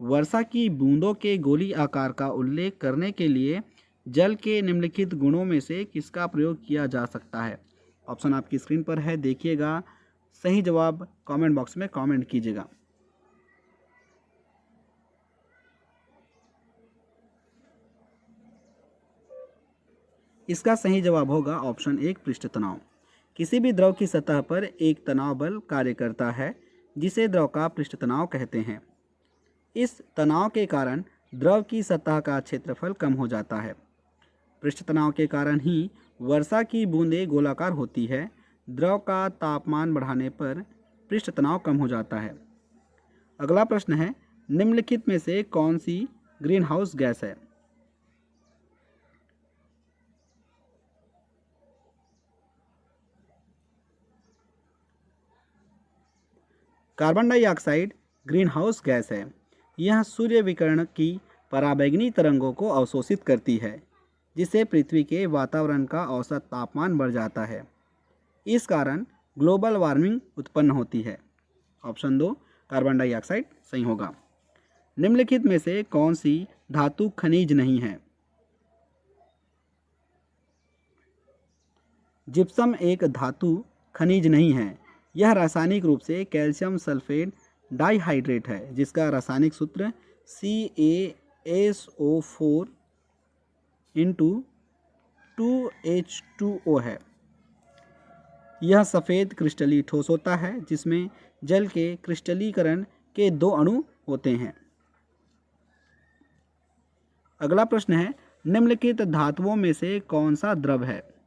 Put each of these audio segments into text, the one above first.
वर्षा की बूंदों के गोली आकार का उल्लेख करने के लिए जल के निम्नलिखित गुणों में से किसका प्रयोग किया जा सकता है? ऑप्शन आपकी स्क्रीन पर है, देखिएगा। सही जवाब कमेंट बॉक्स में कमेंट कीजिएगा। इसका सही जवाब होगा ऑप्शन 1 पृष्ठ तनाव। किसी भी द्रव की सतह पर एक तनाव बल कार्य करता है जिसे द्रव का पृष्ठ तनाव कहते हैं। इस तनाव के कारण द्रव की सतह का क्षेत्रफल कम हो जाता है। पृष्ठ तनाव के कारण ही वर्षा की बूंदें गोलाकार होती है। द्रव का तापमान बढ़ाने पर पृष्ठ तनाव कम हो जाता है। अगला प्रश्न है, निम्नलिखित में से कौन सी ग्रीन हाउस गैस है? Carbon dioxide green house gas है। यह सूर्य विकिरण की पराबैंगनी तरंगों को अवशोषित करती है, जिससे पृथ्वी के वातावरण का औसत तापमान बढ़ जाता है। इस कारण ग्लोबल वार्मिंग उत्पन्न होती है। ऑप्शन 2 कार्बन डाइऑक्साइड सही होगा। निम्नलिखित में से कौन सी धातु खनिज नहीं है? जिप्सम एक धातु खनिज नहीं है। यह रासायनिक रूप से कैल्शियम सल्फेट डाइहाइड्रेट है, जिसका रासायनिक सूत्र CaSO4 इंटू 2H2O है। यह सफ़ेद क्रिस्टलीय ठोस होता है जिसमें जल के क्रिस्टलीकरण के 2 अणु होते हैं। अगला प्रश्न है, निम्नलिखित धातुओं में से कौन सा द्रव है?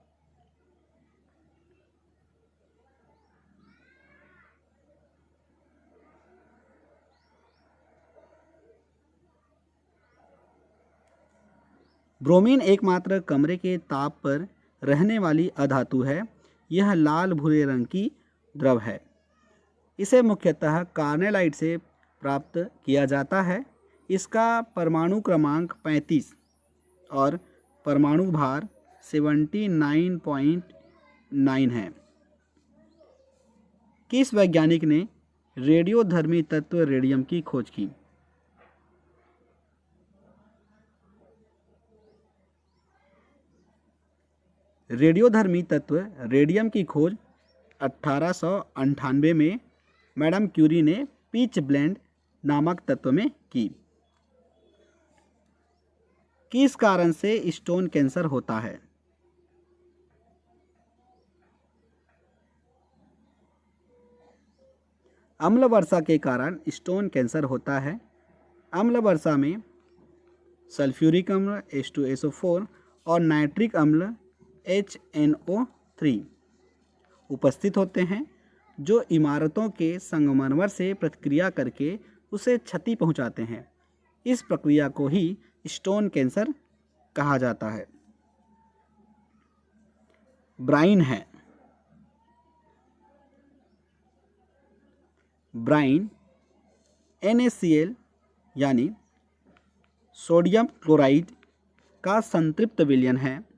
ब्रोमीन एकमात्र कमरे के ताप पर रहने वाली अधातु है। यह लाल भूरे रंग की द्रव है। इसे मुख्यतः कार्नेलाइट से प्राप्त किया जाता है। इसका परमाणु क्रमांक 35 और परमाणु भार 79.9 है। किस वैज्ञानिक ने रेडियोधर्मी तत्व रेडियम की खोज की? रेडियोधर्मी तत्व रेडियम की खोज 1898 में मैडम क्यूरी ने पिच ब्लेंड नामक तत्व में की। किस कारण से स्टोन कैंसर होता है? अम्ल वर्षा के कारण स्टोन कैंसर होता है। अम्ल वर्षा में सल्फ्यूरिक अम्ल H2SO4 और नाइट्रिक अम्ल HNO3 उपस्थित होते हैं, जो इमारतों के संगमरमर से प्रतिक्रिया करके उसे क्षति पहुंचाते हैं। इस प्रक्रिया को ही स्टोन कैंसर कहा जाता है। ब्राइन है। ब्राइन NaCl यानी सोडियम क्लोराइड का संतृप्त विलयन है।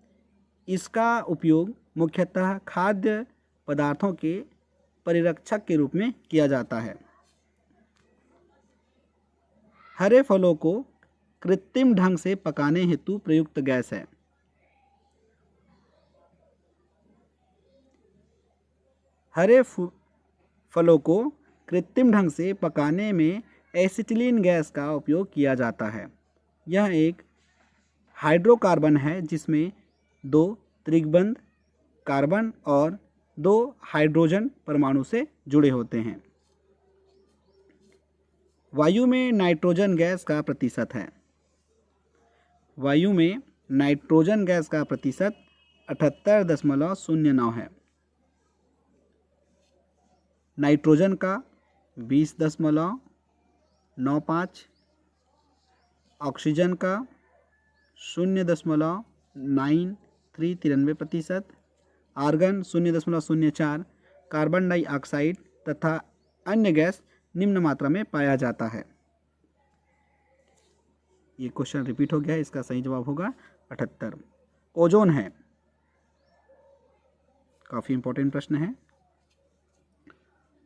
इसका उपयोग मुख्यतः खाद्य पदार्थों के परिरक्षक के रूप में किया जाता है। हरे फलों को कृत्रिम ढंग से पकाने हेतु प्रयुक्त गैस है। हरे फलों को कृत्रिम ढंग से पकाने में एसिटिलीन गैस का उपयोग किया जाता है। यह एक हाइड्रोकार्बन है जिसमें 2 त्रिबंध कार्बन और 2 हाइड्रोजन परमाणु से जुड़े होते हैं। वायु में नाइट्रोजन गैस का प्रतिशत है। वायु में नाइट्रोजन गैस का प्रतिशत 78.09 है। नाइट्रोजन का 20.95, ऑक्सीजन का 0.9393%, आर्गन 0.04, कार्बन डाइऑक्साइड तथा अन्य गैस निम्न मात्रा में पाया जाता है। ये क्वेश्चन रिपीट हो गया है, इसका सही जवाब होगा 78। ओजोन है, काफ़ी इंपॉर्टेंट प्रश्न है।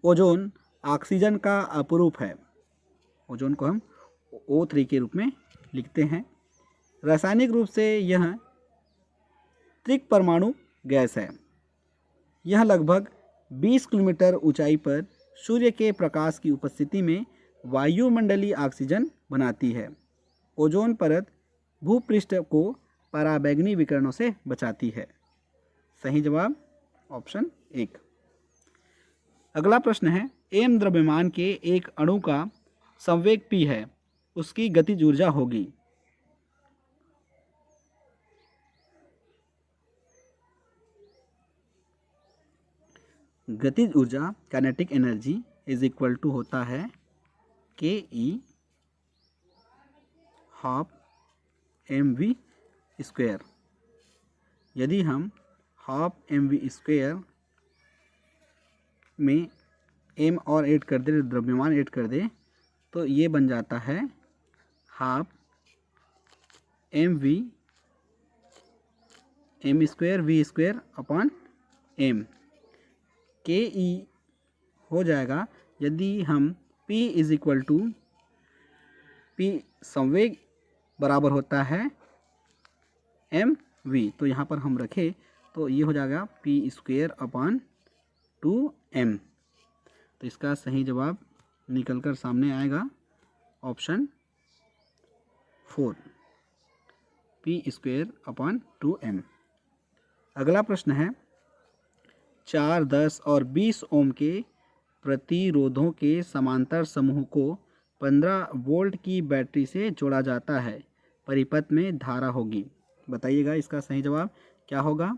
ओजोन ऑक्सीजन का अपरूप है। ओजोन को हम O3 के रूप में लिखते हैं। रासायनिक रूप से यह त्रिपरमाणु गैस है। यह लगभग 20 किलोमीटर ऊंचाई पर सूर्य के प्रकाश की उपस्थिति में वायुमंडलीय ऑक्सीजन बनाती है। ओजोन परत भूपृष्ठ को पराबैंगनी विकिरणों से बचाती है। सही जवाब ऑप्शन 1। अगला प्रश्न है, एम द्रव्यमान के एक अणु का संवेग p है, उसकी गतिज ऊर्जा होगी। गतिज ऊर्जा kinetic energy is equal to होता है K E half m v square. यदि हम हाफ एम वी स्क्वायर में एम और ऐड कर दे, द्रव्यमान ऐड कर दे, तो ये बन जाता है half m square v square upon m. K E हो जाएगा, यदि हम P is equal to P संवेग बराबर होता है एम वी, तो यहाँ पर हम रखें तो ये हो जाएगा P स्क्वायर अपॉन 2m। तो इसका सही जवाब निकल कर सामने आएगा option 4, P square upon 2m। अगला प्रश्न है, 4, 10 और 20 ओम के प्रतिरोधों के समांतर समूह को 15 वोल्ट की बैटरी से जोड़ा जाता है, परिपथ में धारा होगी। बताइएगा इसका सही जवाब क्या होगा।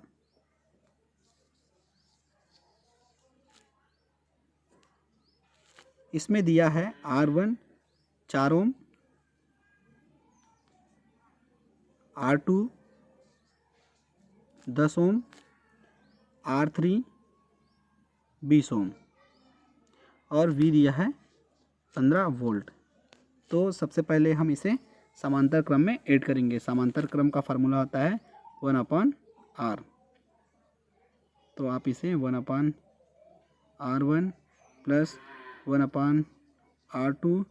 इसमें दिया है R1 4 ओम, R2 10 ओम, R3 20 ओम और V दिया है 15 वोल्ट। तो सबसे पहले हम इसे समांतर क्रम में ऐड करेंगे। समांतर क्रम का फार्मूला होता है 1/R। तो आप इसे 1/R1 plus 1/R2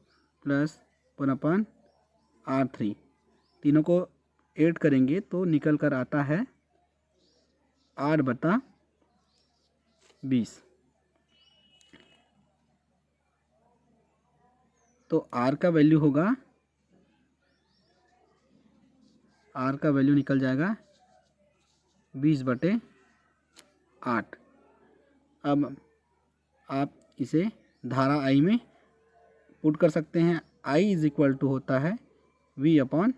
plus 1/R3 तीनों को ऐड करेंगे तो निकल कर आता है 8/20। तो R का वैल्यू होगा, R का वैल्यू निकल जाएगा 20/8। अब आप इसे धारा I में पुट कर सकते हैं। I इज इक्वल टू होता है V अपॉन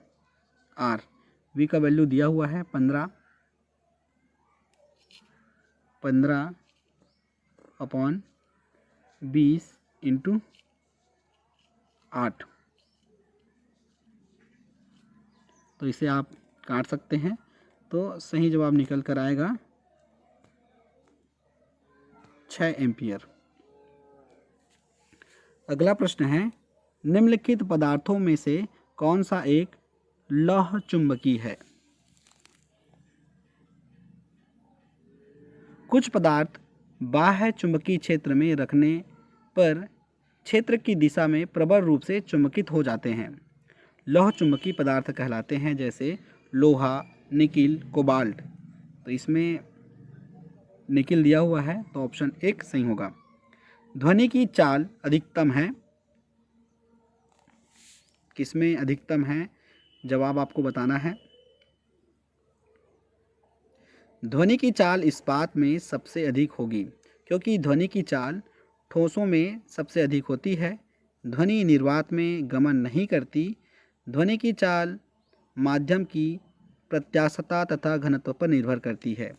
R। V का वैल्यू दिया हुआ है 15 अपॉन 20 इंटू 8। तो इसे आप काट सकते हैं, तो सही जवाब निकल कर आएगा 6 एम्पियर। अगला प्रश्न है, निम्नलिखित पदार्थों में से कौन सा एक लौह चुंबकी है। कुछ पदार्थ बाह्य चुंबकीय क्षेत्र में रखने पर क्षेत्र की दिशा में प्रबल रूप से चुंबकित हो जाते हैं, लौह चुंबकीय पदार्थ कहलाते हैं, जैसे लोहा, निकिल, कोबाल्ट। तो इसमें निकिल दिया हुआ है, तो ऑप्शन 1 सही होगा। ध्वनि की चाल अधिकतम है, किसमें अधिकतम है, जवाब आपको बताना है। ध्वनि की चाल इस्पात में सबसे अधिक होगी, क्योंकि ध्वनि की चाल ठोसों में सबसे अधिक होती है। ध्वनि निर्वात में गमन नहीं करती। ध्वनि की चाल माध्यम की प्रत्यास्थता तथा घनत्व पर निर्भर करती है।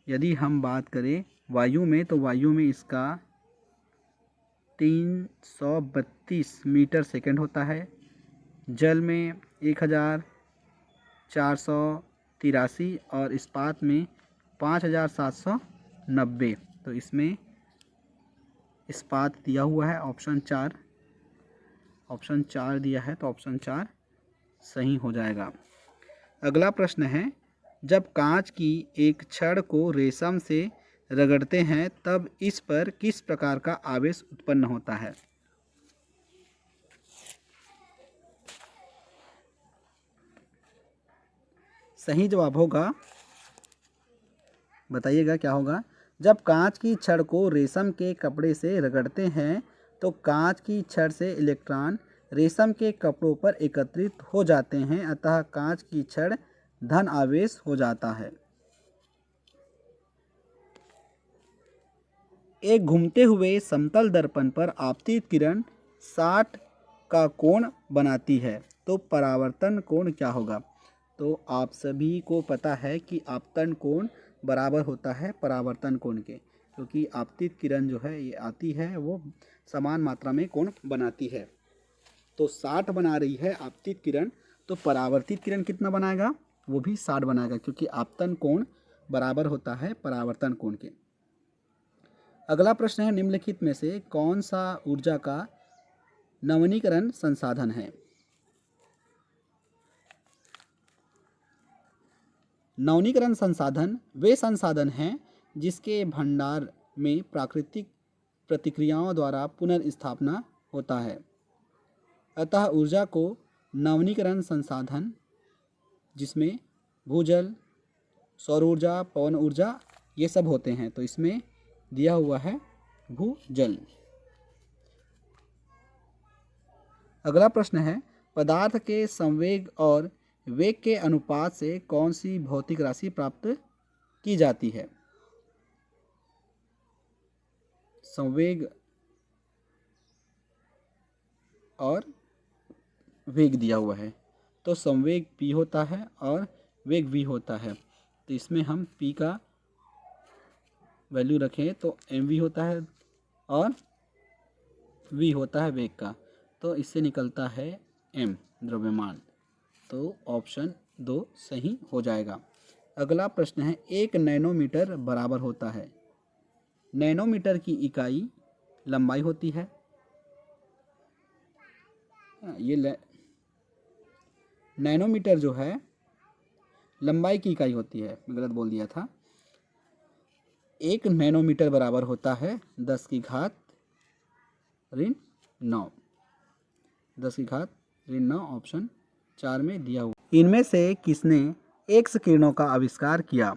यदि हम बात करें वायु में, तो वायु में इसका 332 मीटर सेकंड होता है। जल में 1483 और इस्पात में 5790। तो इसमें इस्पात दिया हुआ है ऑप्शन 4। ऑप्शन 4 दिया है, तो ऑप्शन 4 सही हो जाएगा। अगला प्रश्न है, जब कांच की एक छड़ को रेशम से रगड़ते हैं तब इस पर किस प्रकार का आवेश उत्पन्न होता है। सही जवाब होगा, बताइएगा क्या होगा। जब कांच की छड़ को रेशम के कपड़े से रगड़ते हैं तो कांच की छड़ से इलेक्ट्रॉन रेशम के कपड़ों पर एकत्रित हो जाते हैं, अतः कांच की छड़ धन आवेश हो जाता है। एक घूमते हुए समतल दर्पण पर आपतित किरण 60 का कोण बनाती है, तो परावर्तन कोण क्या होगा। तो आप सभी को पता है कि आपतन कोण बराबर होता है परावर्तन कोण के, क्योंकि आपतित किरण जो है ये आती है वो समान मात्रा में कोण बनाती है। तो 60 बना रही है आपतित किरण, तो परावर्तित किरण कितना बनाएगा, वो भी 60 बनाएगा, क्योंकि आपतन कोण बराबर होता है परावर्तन कोण के। अगला प्रश्न है, निम्नलिखित में से कौन सा ऊर्जा का नवीनीकरण संसाधन है। नवीनीकरण संसाधन वे संसाधन हैं जिसके भंडार में प्राकृतिक प्रतिक्रियाओं द्वारा पुनर्स्थापना होता है, अतः ऊर्जा को नवीनीकरण संसाधन जिसमें भूजल, सौर ऊर्जा, पवन ऊर्जा ये सब होते हैं, तो इसमें दिया हुआ है भूजल। अगला प्रश्न है, पदार्थ के संवेग और वेग के अनुपात से कौन सी भौतिक राशि प्राप्त की जाती है। संवेग और वेग दिया हुआ है, तो संवेग p होता है और वेग v होता है, तो इसमें हम p का वैल्यू रखें तो mv होता है और v होता है वेग का, तो इससे निकलता है m द्रव्यमान, तो ऑप्शन 2 सही हो जाएगा। अगला प्रश्न है, 1 नैनोमीटर बराबर होता है। नैनोमीटर की इकाई लंबाई होती है, ये नैनोमीटर जो है लंबाई की इकाई होती है, मैं गलत बोल दिया था। 1 नैनोमीटर बराबर होता है 10 की घात ऋण 9, 10 की घात ऋण 9, ऑप्शन 4 में दिया हुआ। इनमें से किसने एक्स किरणों का आविष्कार किया।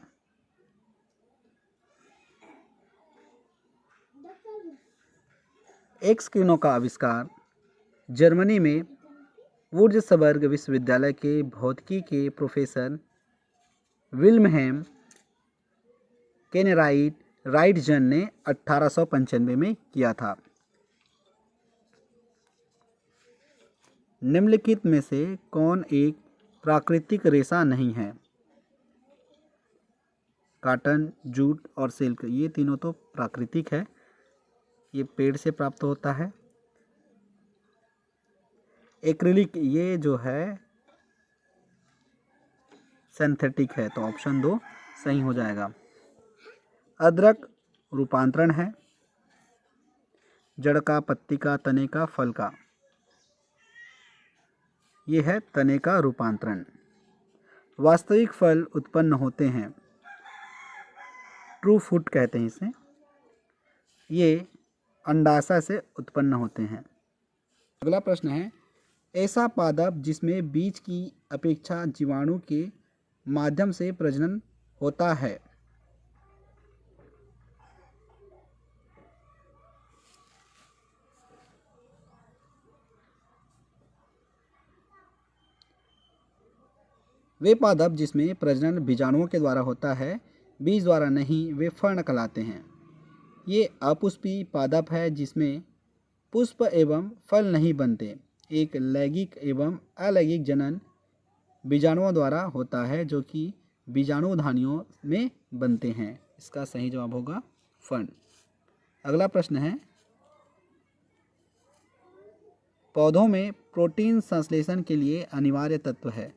एक्स किरणों का आविष्कार जर्मनी में वुर्जसबर्ग विश्वविद्यालय के भौतिकी के प्रोफेसर विल्महेम केनेराइट राइटजन ने 1895 में किया था। निम्नलिखित में से कौन एक प्राकृतिक रेशा नहीं है। कॉटन, जूट और सिल्क ये तीनों तो प्राकृतिक है, ये पेड़ से प्राप्त होता है। एक्रिलिक ये जो है सिंथेटिक है, तो ऑप्शन 2 सही हो जाएगा। अदरक रूपांतरण है, जड़ का, पत्ती का, तने का, फल का, ये है तने का रूपांतरण। वास्तविक फल उत्पन्न होते हैं, ट्रू फ्रूट कहते हैं इसे, ये अंडाशय से उत्पन्न होते हैं। अगला प्रश्न है, ऐसा पादप जिसमें बीज की अपेक्षा जीवाणु के माध्यम से प्रजनन होता है। वे पादप जिसमें प्रजनन बीजाणुओं के द्वारा होता है, बीज द्वारा नहीं, वे फर्ण कहलाते हैं। ये अपुष्पी पादप है जिसमें पुष्प एवं फल नहीं बनते। एक लैंगिक एवं अलैंगिक जनन बीजाणुओं द्वारा होता है जो कि बीजाणुधानियों में बनते हैं। इसका सही जवाब होगा फर्ण। अगला प्रश्न है, पौधों में प्रोटीन संश्लेषण के लिए अनिवार्य तत्व है।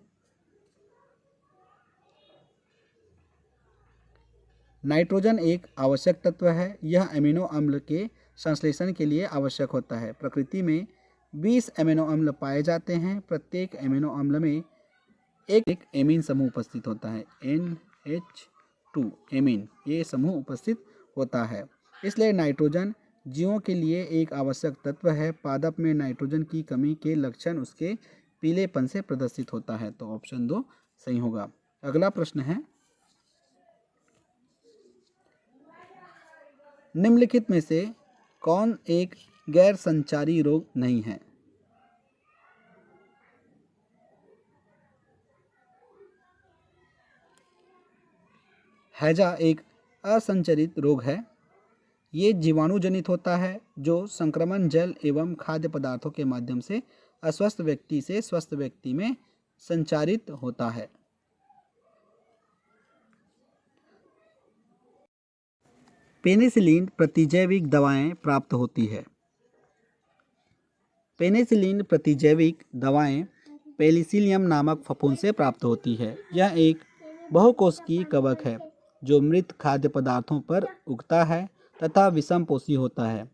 नाइट्रोजन एक आवश्यक तत्व है, यह अमीनो अम्ल के संश्लेषण के लिए आवश्यक होता है। प्रकृति में 20 अमीनो अम्ल पाए जाते हैं, प्रत्येक अमीनो अम्ल में एक एमीन समूह उपस्थित होता है, NH2 एमीन ये समूह उपस्थित होता है। इसलिए नाइट्रोजन जीवों के लिए एक आवश्यक तत्व है। पादप में नाइट्रोजन की कमी के लक्षण उसके पीलेपन से प्रदर्शित होता है, तो ऑप्शन 2 सही होगा। अगला प्रश्न है, निम्नलिखित में से कौन एक गैर संचारी रोग नहीं है? हैजा एक असंचरित रोग है। ये जीवाणु जनित होता है जो संक्रमण जल एवं खाद्य पदार्थों के माध्यम से अस्वस्थ व्यक्ति से स्वस्थ व्यक्ति में संचारित होता है। पेनिसिलिन प्रतिजैविक दवाएं प्राप्त होती है। पेनिसिलिन प्रतिजैविक दवाएं पेनिसिलियम नामक फफूंद से प्राप्त होती है। यह एक बहुकोशिकीय कवक है जो मृत खाद्य पदार्थों पर उगता है तथा विषमपोषी होता है।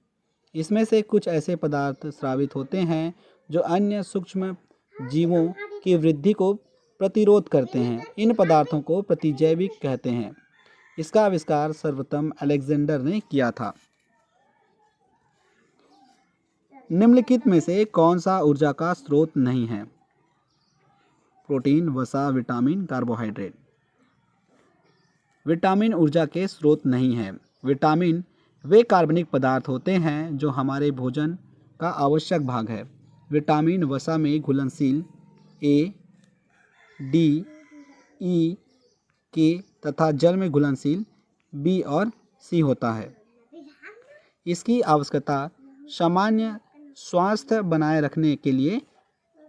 इसमें से कुछ ऐसे पदार्थ स्रावित होते हैं जो अन्य सूक्ष्म जीवों की वृद्धि को प्रतिरोध करते हैं। इन पदार्थों को प्रतिजैविक कहते हैं। इसका आविष्कार सर्वप्रथम अलेक्जेंडर ने किया था। निम्नलिखित में से कौन सा ऊर्जा का स्रोत नहीं है? प्रोटीन, वसा, विटामिन, कार्बोहाइड्रेट। विटामिन ऊर्जा के स्रोत नहीं है। विटामिन वे कार्बनिक पदार्थ होते हैं जो हमारे भोजन का आवश्यक भाग है। विटामिन वसा में घुलनशील ए, डी, ई, के तथा जल में घुलनशील बी और सी होता है। इसकी आवश्यकता सामान्य स्वास्थ्य बनाए रखने के लिए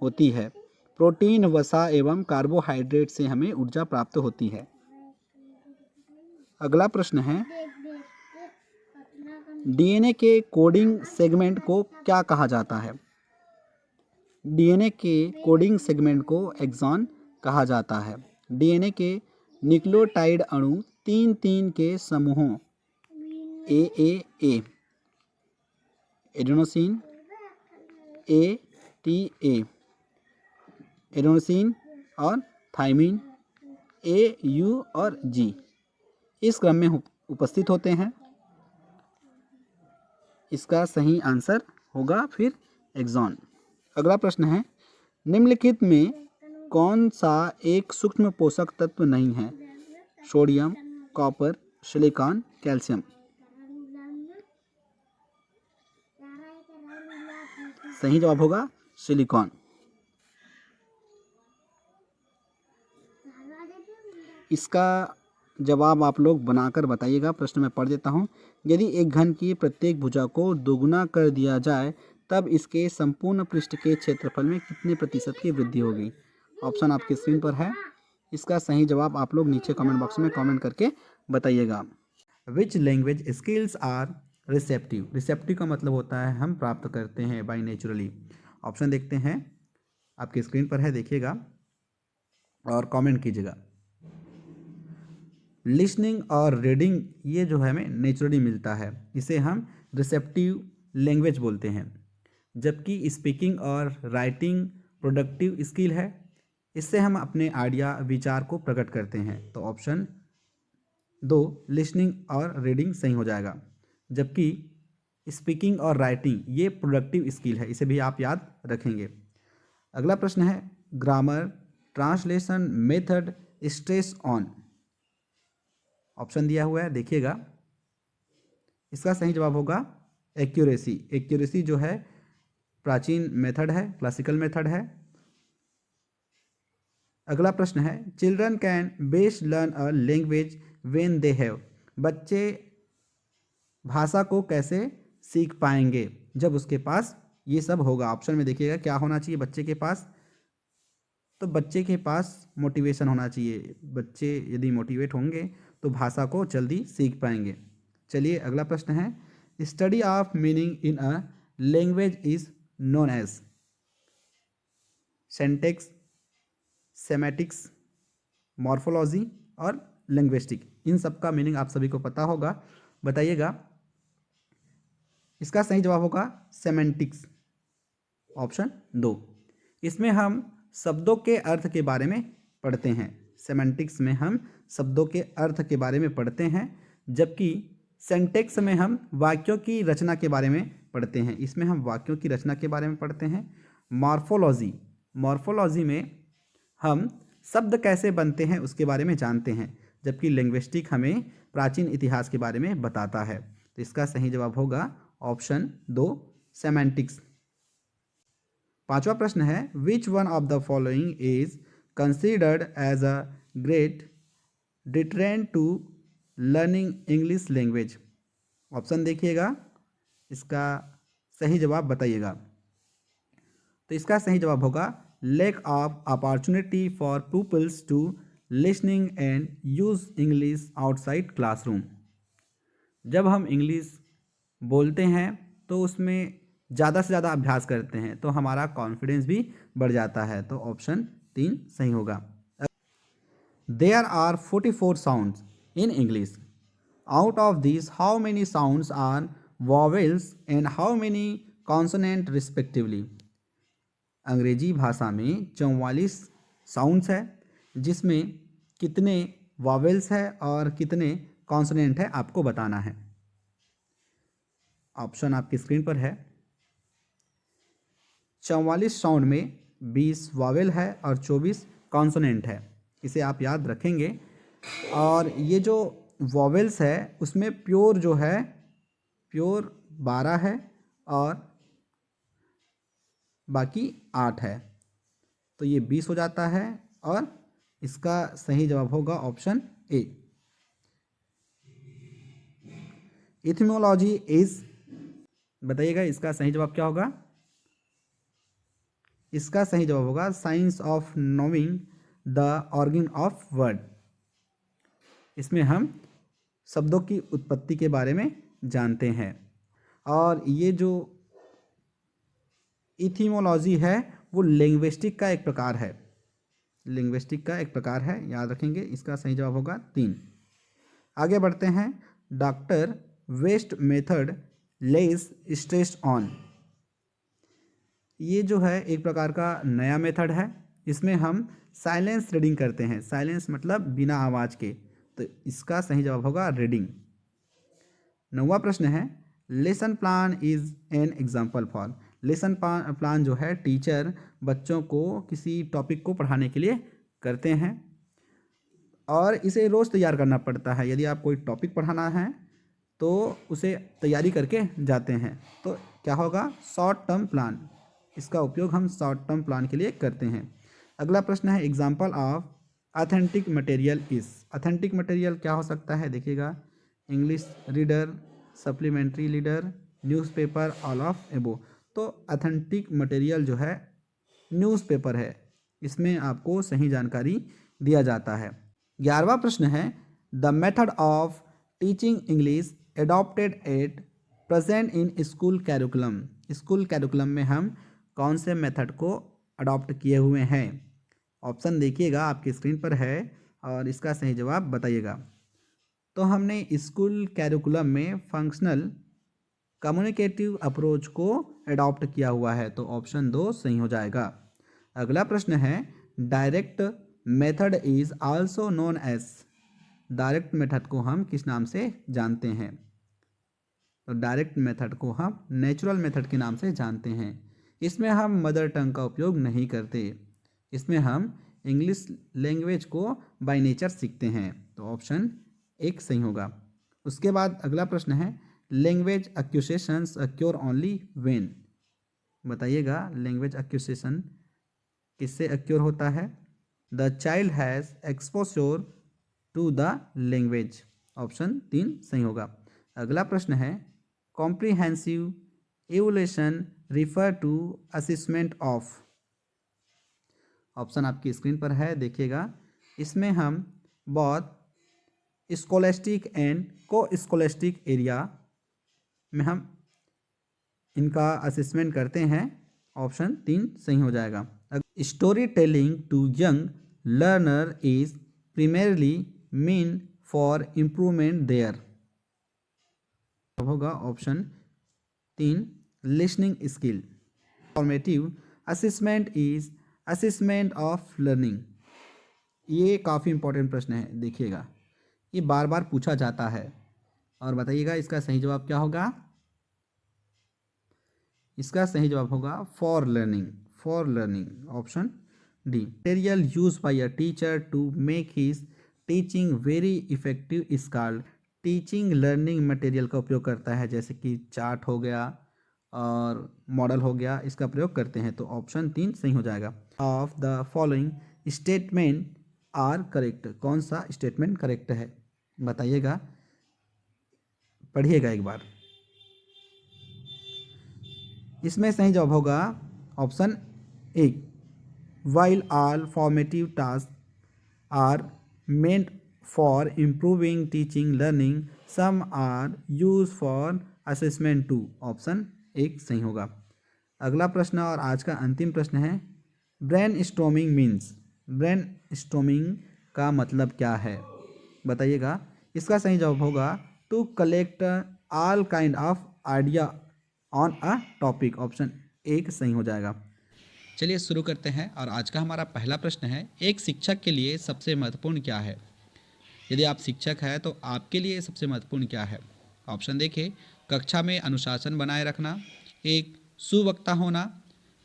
होती है। प्रोटीन, वसा एवं कार्बोहाइड्रेट से हमें ऊर्जा प्राप्त होती है। अगला प्रश्न है, डीएनए के कोडिंग सेगमेंट को क्या कहा जाता है? डीएनए के कोडिंग सेगमेंट को एक्सॉन कहा जाता है। डीएनए के न्यूक्लियोटाइड अणु 3 के समूहों ए, एडेनोसिन, ए, एडेनोसिन और थाइमिन, यू और जी इस क्रम में उपस्थित होते हैं। इसका सही आंसर होगा फिर एक्सॉन। अगला प्रश्न है, निम्नलिखित में कौन सा एक सूक्ष्म पोषक तत्व नहीं है? Sodium, copper, silicon, calcium. सही जवाब होगा सिलिकॉन। इसका जवाब आप लोग बनाकर बताइएगा। प्रश्न में पढ़ देता हूँ। यदि एक घन की प्रत्येक भुजा को दोगुना कर दिया जाए तब इसके संपूर्ण पृष्ठ के क्षेत्रफल में कितने प्रतिशत की वृद्धि होगी? ऑप्शन आपकी स्क्रीन पर है। इसका सही जवाब आप लोग नीचे कमेंट बॉक्स में कमेंट करके बताइएगा। Which language skills are receptive? Receptive का मतलब होता है हम प्राप्त करते हैं बाई नेचुरली। ऑप्शन देखते हैं, आपकी स्क्रीन पर है, देखिएगा और कमेंट कीजिएगा। लिसनिंग और रीडिंग ये जो है हमें नेचुरली मिलता है, इसे हम रिसेप्टिव लैंग्वेज बोलते हैं। जबकि स्पीकिंग और राइटिंग प्रोडक्टिव स्किल है, इससे हम अपने आइडिया विचार को प्रकट करते हैं। तो ऑप्शन 2 लिसनिंग और रीडिंग सही हो जाएगा। जबकि स्पीकिंग और राइटिंग ये प्रोडक्टिव स्किल है, इसे भी आप याद रखेंगे। अगला प्रश्न है, grammar, translation method, stress on. Option दिया हुआ है, देखिएगा। इसका सही जवाब होगा एक्यूरेसी। एक्यूरेसी जो है प्राचीन मेथड है, क्लासिकल मेथड है। अगला प्रश्न है, children can best learn a language when they have. बच्चे भाषा को कैसे सीख पाएंगे जब उसके पास ये सब होगा? ऑप्शन में देखिएगा क्या होना चाहिए बच्चे के पास। तो बच्चे के पास मोटिवेशन होना चाहिए। बच्चे यदि मोटिवेट होंगे तो भाषा को जल्दी सीख पाएंगे। चलिए अगला प्रश्न है, study of meaning in a language is known as. Syntax, semantics, morphology और लिंग्विस्टिक, इन सब का मीनिंग आप सभी को पता होगा, बताइएगा। इसका सही जवाब होगा सेमेंटिक्स, ऑप्शन 2। इसमें हम शब्दों के अर्थ के बारे में पढ़ते हैं। सेमेंटिक्स में हम शब्दों के अर्थ के बारे में पढ़ते हैं, जबकि सेंटेक्स में हम वाक्यों की रचना के बारे में पढ़ते हैं। इसमें हम वाक्यों की रचना के बारे में पढ़ते हैं। मॉर्फोलॉजी में हम शब्द कैसे बनते हैं उसके बारे में जानते हैं, जबकि लिंग्विस्टिक हमें प्राचीन इतिहास के बारे में बताता है। तो इसका सही जवाब होगा ऑप्शन 2 सेमेंटिक्स। पांचवा प्रश्न है which one of the following is considered as a great deterrent to learning English language. Option देखिएगा, इसका सही जवाब बताइएगा। तो इसका सही जवाब होगा lack of opportunity for peoples to listening and use English outside classroom. जब हम इंग्लिश बोलते हैं तो उसमें ज़्यादा से ज़्यादा अभ्यास करते हैं तो हमारा कॉन्फिडेंस भी बढ़ जाता है। तो ऑप्शन 3 सही होगा। There are 44 sounds in English. Out of this how many sounds are vowels and how many consonant respectively. अंग्रेजी भाषा में 44 साउंड्स है, जिसमें कितने वॉवेल्स है और कितने कॉन्सोनेंट है आपको बताना है। ऑप्शन आपकी स्क्रीन पर है। 44 साउंड में 20 वॉवेल है और 24 कॉन्सोनेंट है। इसे आप याद रखेंगे। और ये जो वॉवेल्स है उसमें प्योर जो है प्योर 12 है और बाकी 8 है, तो ये 20 हो जाता है और इसका सही जवाब होगा ऑप्शन ए। इथिमोलॉजी इज, बताइएगा इसका सही जवाब क्या होगा। इसका सही जवाब होगा science of knowing the organ of word. इसमें हम शब्दों की उत्पत्ति के बारे में जानते हैं। और ये जो इथिमोलॉजी है वो लिंग्विस्टिक का एक प्रकार है। लिंग्विस्टिक का एक प्रकार है, याद रखेंगे। इसका सही जवाब होगा 3। आगे बढ़ते हैं। Doctor West method less stress on. ये जो है एक प्रकार का नया मेथड है। इसमें हम साइलेंस रीडिंग करते हैं। साइलेंस मतलब बिना आवाज़ के। तो इसका सही जवाब होगा रीडिंग। 9वां प्रश्न है lesson plan is an example for. Lesson plan जो है टीचर बच्चों को किसी टॉपिक को पढ़ाने के लिए करते हैं और इसे रोज़ तैयार करना पड़ता है। यदि आप कोई टॉपिक पढ़ाना है तो उसे तैयारी करके जाते हैं। तो क्या होगा शॉर्ट टर्म प्लान। इसका उपयोग हम शॉर्ट टर्म प्लान के लिए करते हैं। अगला प्रश्न है example of authentic material is. Authentic material क्या हो सकता है देखिएगा, English reader, supplementary reader, newspaper, all of एबो। तो ऑथेंटिक मटेरियल जो है न्यूज़पेपर है। इसमें आपको सही जानकारी दिया जाता है। 11वां प्रश्न है the method of teaching English adopted at present in school curriculum. School curriculum में हम कौन से मेथड को अडॉप्ट किए हुए हैं। ऑप्शन देखिएगा, आपकी स्क्रीन पर है और इसका सही जवाब बताइएगा। तो हमने स्कूल कैरिकुलम में फंक्शनल कम्युनिकेटिव अप्रोच को अडॉप्ट किया हुआ है। तो ऑप्शन 2 सही हो जाएगा। अगला प्रश्न है direct method is also known as. Direct method को हम किस नाम से जानते हैं। तो डायरेक्ट मेथड को हम नेचुरल मेथड के नाम से जानते हैं। इसमें हम मदर टंग का उपयोग नहीं करते। इसमें हम इंग्लिश लैंग्वेज को बाय नेचर सीखते हैं। तो ऑप्शन 1 सही होगा। उसके बाद अगला प्रश्न है language acquisitions occur only when. बताइएगा लैंग्वेज एक्यूसेशन किससे अक्योर होता है। The child has exposure to the language. Option 3 सही होगा। अगला प्रश्न है comprehensive evaluation refer to assessment of. Option आपकी स्क्रीन पर है, देखिएगा। इसमें हम बहुत scholastic and co-scholastic area में हम इनका असेसमेंट करते हैं। ऑप्शन 3 सही हो जाएगा। Story telling to young learner is primarily mean for improvement there। होगा option 3 listening skill. Formative assessment is assessment of learning. ये काफ़ी इंपॉर्टेंट प्रश्न है, देखिएगा। ये बार बार पूछा जाता है और बताइएगा इसका सही जवाब क्या होगा। इसका सही जवाब होगा for learning. For learning option D material use by a teacher to make his teaching very effective is called. Teaching learning material का उपयोग करता है, जैसे कि चार्ट हो गया और मॉडल हो गया, इसका प्रयोग करते हैं। तो ऑप्शन 3 सही हो जाएगा। Of the following statement are correct, कौन सा स्टेटमेंट करेक्ट है बताइएगा, पढ़िएगा एक बार। इसमें सही जवाब होगा option 1, while all formative task are meant for improving teaching learning some are use for assessment too. Option 1 सही होगा। अगला प्रश्न और आज का अंतिम प्रश्न है, brain storming means, brain storming का मतलब क्या है बताइएगा। इसका सही जवाब होगा to collect all kind of idea on a topic. Option 1 सही हो जाएगा। चलिए शुरू करते हैं और आज का हमारा पहला प्रश्न है, एक शिक्षक के लिए सबसे महत्वपूर्ण क्या है। यदि आप शिक्षक हैं तो आपके लिए सबसे महत्वपूर्ण क्या है। ऑप्शन देखिए, कक्षा में अनुशासन बनाए रखना, एक सुवक्ता होना,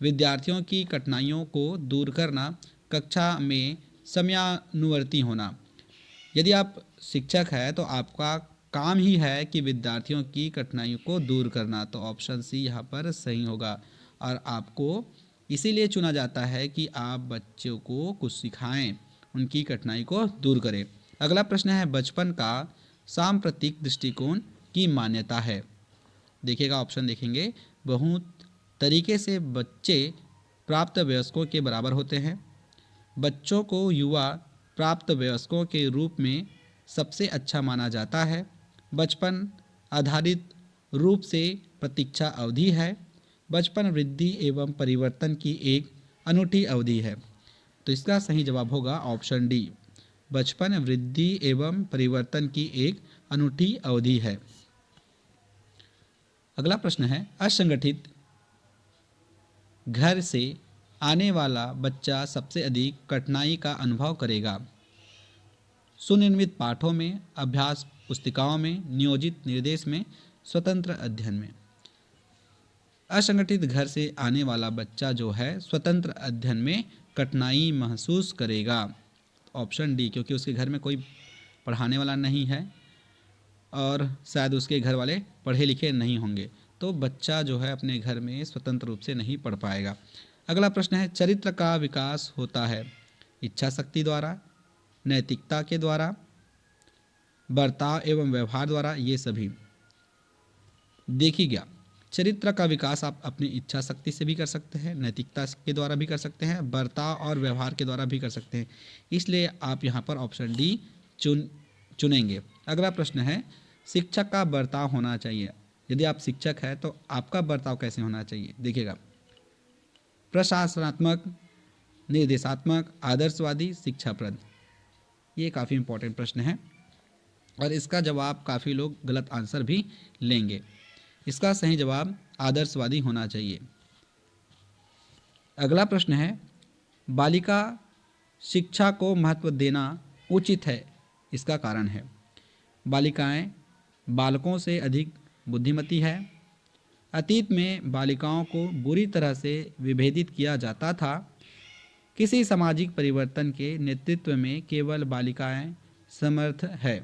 विद्यार्थियों की कठिनाइयों को दूर करना, कक्षा में समयानुवर्ती होना। यदि आप शिक्षक हैं तो आपका काम ही है कि विद्यार्थियों की कठिनाइयों को दूर करना, तो ऑप्शन सी यहाँ पर सही होगा। और आपको इसीलिए चुना जाता है कि आप बच्चों को कुछ सिखाएं, उनकी कठिनाई को दूर करें। अगला प्रश्न है, बचपन का सांप्रतिक दृष्टिकोण की मान्यता है। देखिएगा, ऑप्शन देखेंगे, बहुत तरीके से बच्चे प्राप्त वयस्कों के बराबर होते हैं, बच्चों को युवा प्राप्त वयस्कों के रूप में सबसे अच्छा माना जाता है, बचपन आधारित रूप से प्रतीक्षा अवधि है, बचपन वृद्धि एवं परिवर्तन की एक अनूठी अवधि है। तो इसका सही जवाब होगा ऑप्शन डी, बचपन वृद्धि एवं परिवर्तन की एक अनूठी अवधि है। अगला प्रश्न है, असंगठित घर से आने वाला बच्चा सबसे अधिक कठिनाई का अनुभव करेगा। सुनिर्मित पाठों में, अभ्यास पुस्तिकाओं में, नियोजित निर्देश में, स्वतंत्र अध्ययन में। असंगठित घर से आने वाला बच्चा जो है स्वतंत्र अध्ययन में कठिनाई महसूस करेगा। ऑप्शन डी, क्योंकि उसके घर में कोई पढ़ाने वाला नहीं है और शायद उसके घर वाले पढ़े लिखे नहीं होंगे, तो बच्चा जो है अपने घर में स्वतंत्र रूप से नहीं पढ़ पाएगा। अगला प्रश्न है, चरित्र का विकास होता है इच्छा शक्ति द्वारा, नैतिकता के द्वारा, बर्ताव एवं व्यवहार द्वारा, ये सभी। देखिए गया, चरित्र का विकास आप अपनी इच्छा शक्ति से भी कर सकते हैं, नैतिकता के द्वारा भी कर सकते हैं, बर्ताव और व्यवहार के द्वारा भी कर सकते हैं, इसलिए आप यहाँ पर ऑप्शन डी चुनेंगे। अगला प्रश्न है, शिक्षक का बर्ताव होना चाहिए। यदि आप शिक्षक हैं तो आपका बर्ताव कैसे होना चाहिए। देखिएगा, प्रशासनात्मक, निर्देशात्मक, आदर्शवादी, शिक्षाप्रद। ये काफ़ी इंपॉर्टेंट प्रश्न है और इसका जवाब काफ़ी लोग गलत आंसर भी लेंगे। इसका सही जवाब आदर्शवादी होना चाहिए। अगला प्रश्न है, बालिका शिक्षा को महत्व देना उचित है, इसका कारण है। बालिकाएं बालकों से अधिक बुद्धिमती है, अतीत में बालिकाओं को बुरी तरह से विभेदित किया जाता था, किसी सामाजिक परिवर्तन के नेतृत्व में केवल बालिकाएं समर्थ है,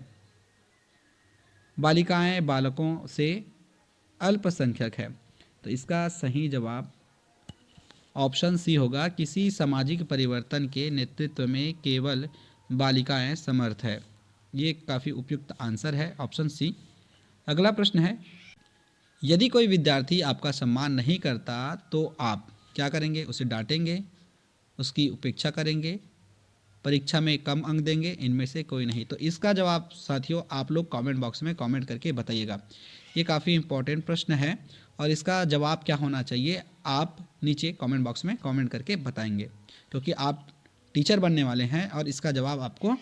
बालिकाएं बालकों से अल्पसंख्यक है। तो इसका सही जवाब ऑप्शन सी होगा, किसी सामाजिक परिवर्तन के नेतृत्व में केवल बालिकाएं समर्थ है। ये काफ़ी उपयुक्त आंसर है, ऑप्शन सी। अगला प्रश्न है, यदि कोई विद्यार्थी आपका सम्मान नहीं करता तो आप क्या करेंगे। उसे डांटेंगे, उसकी उपेक्षा करेंगे, परीक्षा में कम अंक देंगे, इनमें से कोई नहीं। तो इसका जवाब साथियों आप लोग कमेंट बॉक्स में कमेंट करके बताइएगा। ये काफ़ी इंपॉर्टेंट प्रश्न है और इसका जवाब क्या होना चाहिए आप नीचे कमेंट बॉक्स में कमेंट करके बताएंगे, क्योंकि आप टीचर बनने वाले हैं और इसका जवाब आपको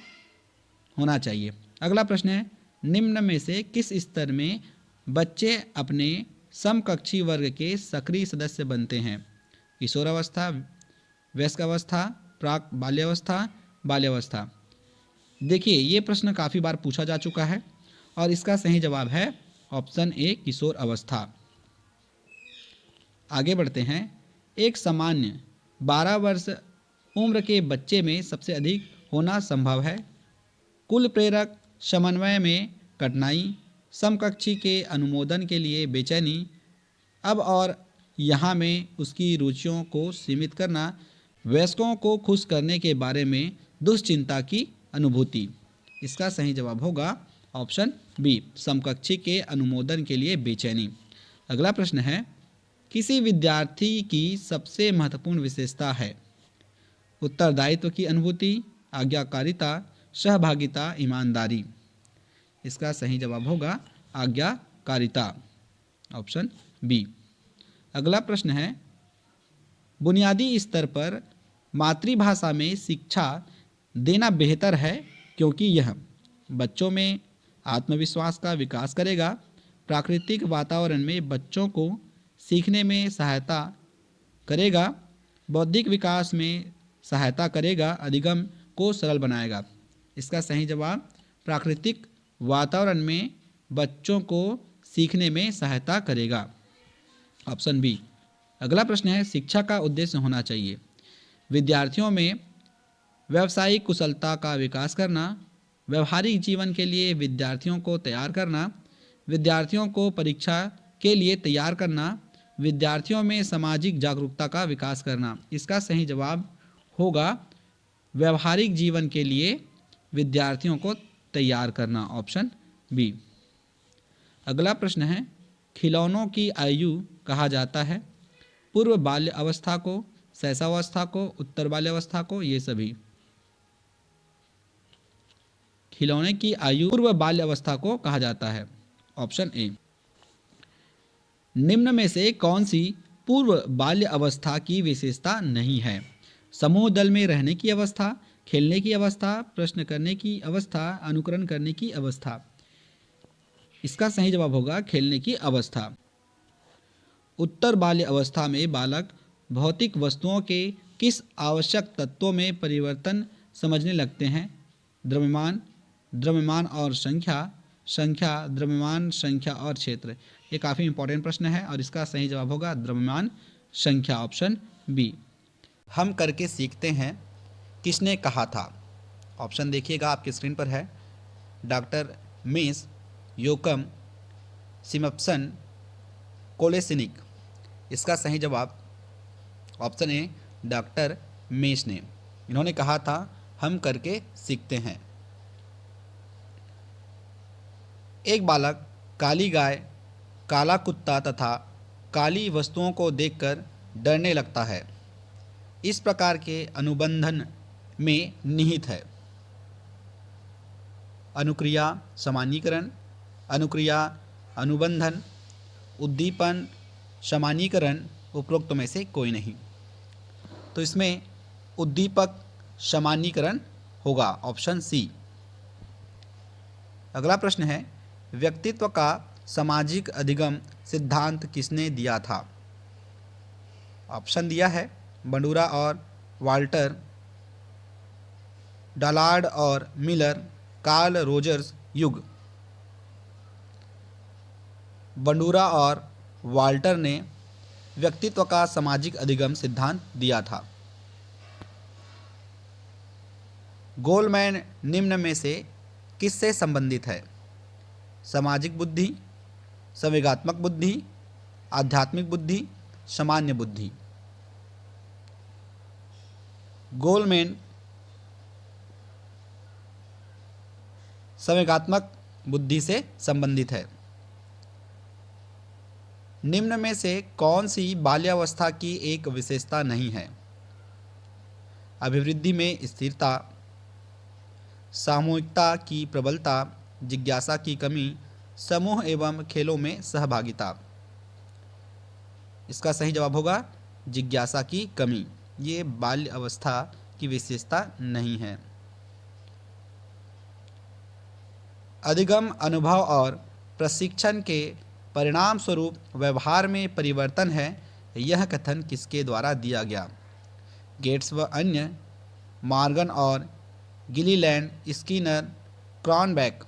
होना चाहिए। अगला प्रश्न है, निम्न में से किस स्तर में बच्चे अपने समकक्षी वर्ग के सक्रिय सदस्य बनते हैं। किशोरावस्था, वयस्क अवस्था, प्राक बाल्यावस्था, बाल्यावस्था। देखिए, ये प्रश्न काफ़ी बार पूछा जा चुका है और इसका सही जवाब है ऑप्शन ए, किशोर अवस्था। आगे बढ़ते हैं, एक सामान्य 12 वर्ष उम्र के बच्चे में सबसे अधिक होना संभव है? कुल प्रेरक समन्वय में कठिनाई, समकक्षी के अनुमोदन के लिए बेचैनी, अब और यहाँ में उसकी रुचियों को सीमित करना, वयस्कों को खुश करने के बारे में दुश्चिंता की अनुभूति। इसका सही जवाब होगा ऑप्शन बी, समकक्षी के अनुमोदन के लिए बेचैनी। अगला प्रश्न है, किसी विद्यार्थी की सबसे महत्वपूर्ण विशेषता है? उत्तरदायित्व की अनुभूति, आज्ञाकारिता, सहभागिता, ईमानदारी। इसका सही जवाब होगा आज्ञाकारिता, ऑप्शन बी। अगला प्रश्न है, बुनियादी स्तर पर मातृभाषा में शिक्षा देना बेहतर है क्योंकि यह बच्चों में आत्मविश्वास का विकास करेगा, प्राकृतिक वातावरण में बच्चों को सीखने में सहायता करेगा, बौद्धिक विकास में सहायता करेगा, अधिगम को सरल बनाएगा। इसका सही जवाब प्राकृतिक वातावरण में बच्चों को सीखने में सहायता करेगा, ऑप्शन बी। अगला प्रश्न है, शिक्षा का उद्देश्य होना चाहिए? विद्यार्थियों में व्यावसायिक कुशलता का विकास करना, व्यवहारिक जीवन के लिए विद्यार्थियों को तैयार करना, विद्यार्थियों को परीक्षा के लिए तैयार करना, विद्यार्थियों में सामाजिक जागरूकता का विकास करना। इसका सही जवाब होगा व्यवहारिक जीवन के लिए विद्यार्थियों को तैयार करना, ऑप्शन बी। अगला प्रश्न है, खिलौनों की आयु कहा जाता है? पूर्व बाल्य अवस्था को, शैशवावस्था को, उत्तर बाल्यावस्था को, ये सभी। खिलौने की आयु पूर्व बाल्य अवस्था को कहा जाता है, ऑप्शन ए। निम्न में से कौन सी पूर्व बाल्य अवस्था की विशेषता नहीं है? समूह दल में रहने की अवस्था, खेलने की अवस्था, प्रश्न करने की अवस्था, अनुकरण करने की अवस्था। इसका सही जवाब होगा खेलने की अवस्था। उत्तर बाल्य अवस्था में बालक भौतिक वस्तुओं के किस आवश्यक तत्वों में परिवर्तन समझने लगते हैं? द्रव्यमान, द्रव्यमान और संख्या, संख्या, द्रव्यमान, संख्या और क्षेत्र। ये काफ़ी इंपॉर्टेंट प्रश्न है और इसका सही जवाब होगा द्रव्यमान संख्या, ऑप्शन बी। हम करके सीखते हैं किसने कहा था? ऑप्शन देखिएगा आपकी स्क्रीन पर है, डॉक्टर मेस, योकम, सिमप्सन, कोलेसिनिक। इसका सही जवाब ऑप्शन ए, डॉक्टर मेस ने। इन्होंने कहा था हम करके सीखते हैं। एक बालक काली गाय, काला कुत्ता तथा काली वस्तुओं को देखकर डरने लगता है। इस प्रकार के अनुबंधन में निहित है अनुक्रिया, सामान्यीकरण, अनुक्रिया, अनुबंधन, उद्दीपन, सामान्यीकरण, उपरोक्त में से कोई नहीं। तो इसमें उद्दीपक सामान्यीकरण होगा, ऑप्शन सी। अगला प्रश्न है, व्यक्तित्व का सामाजिक अधिगम सिद्धांत किसने दिया था? ऑप्शन दिया है बंडूरा और वाल्टर, डालार्ड और मिलर, कार्ल रोजर्स, युग। बंडूरा और वाल्टर ने व्यक्तित्व का सामाजिक अधिगम सिद्धांत दिया था। गोलमैन निम्न में से किससे संबंधित है? सामाजिक बुद्धि, संवेगात्मक बुद्धि, आध्यात्मिक बुद्धि, सामान्य बुद्धि। गोलमैन संवेगात्मक बुद्धि से संबंधित है। निम्न में से कौन सी बाल्यावस्था की एक विशेषता नहीं है? अभिवृद्धि में स्थिरता, सामूहिकता की प्रबलता, जिज्ञासा की कमी, समूह एवं खेलों में सहभागिता। इसका सही जवाब होगा जिज्ञासा की कमी। ये बाल्य अवस्था की विशेषता नहीं है। अधिगम अनुभव और प्रशिक्षण के परिणाम स्वरूप व्यवहार में परिवर्तन है, यह कथन किसके द्वारा दिया गया? गेट्स व अन्य, मॉर्गन और गिलीलैंड, स्किनर, क्रॉनबैक।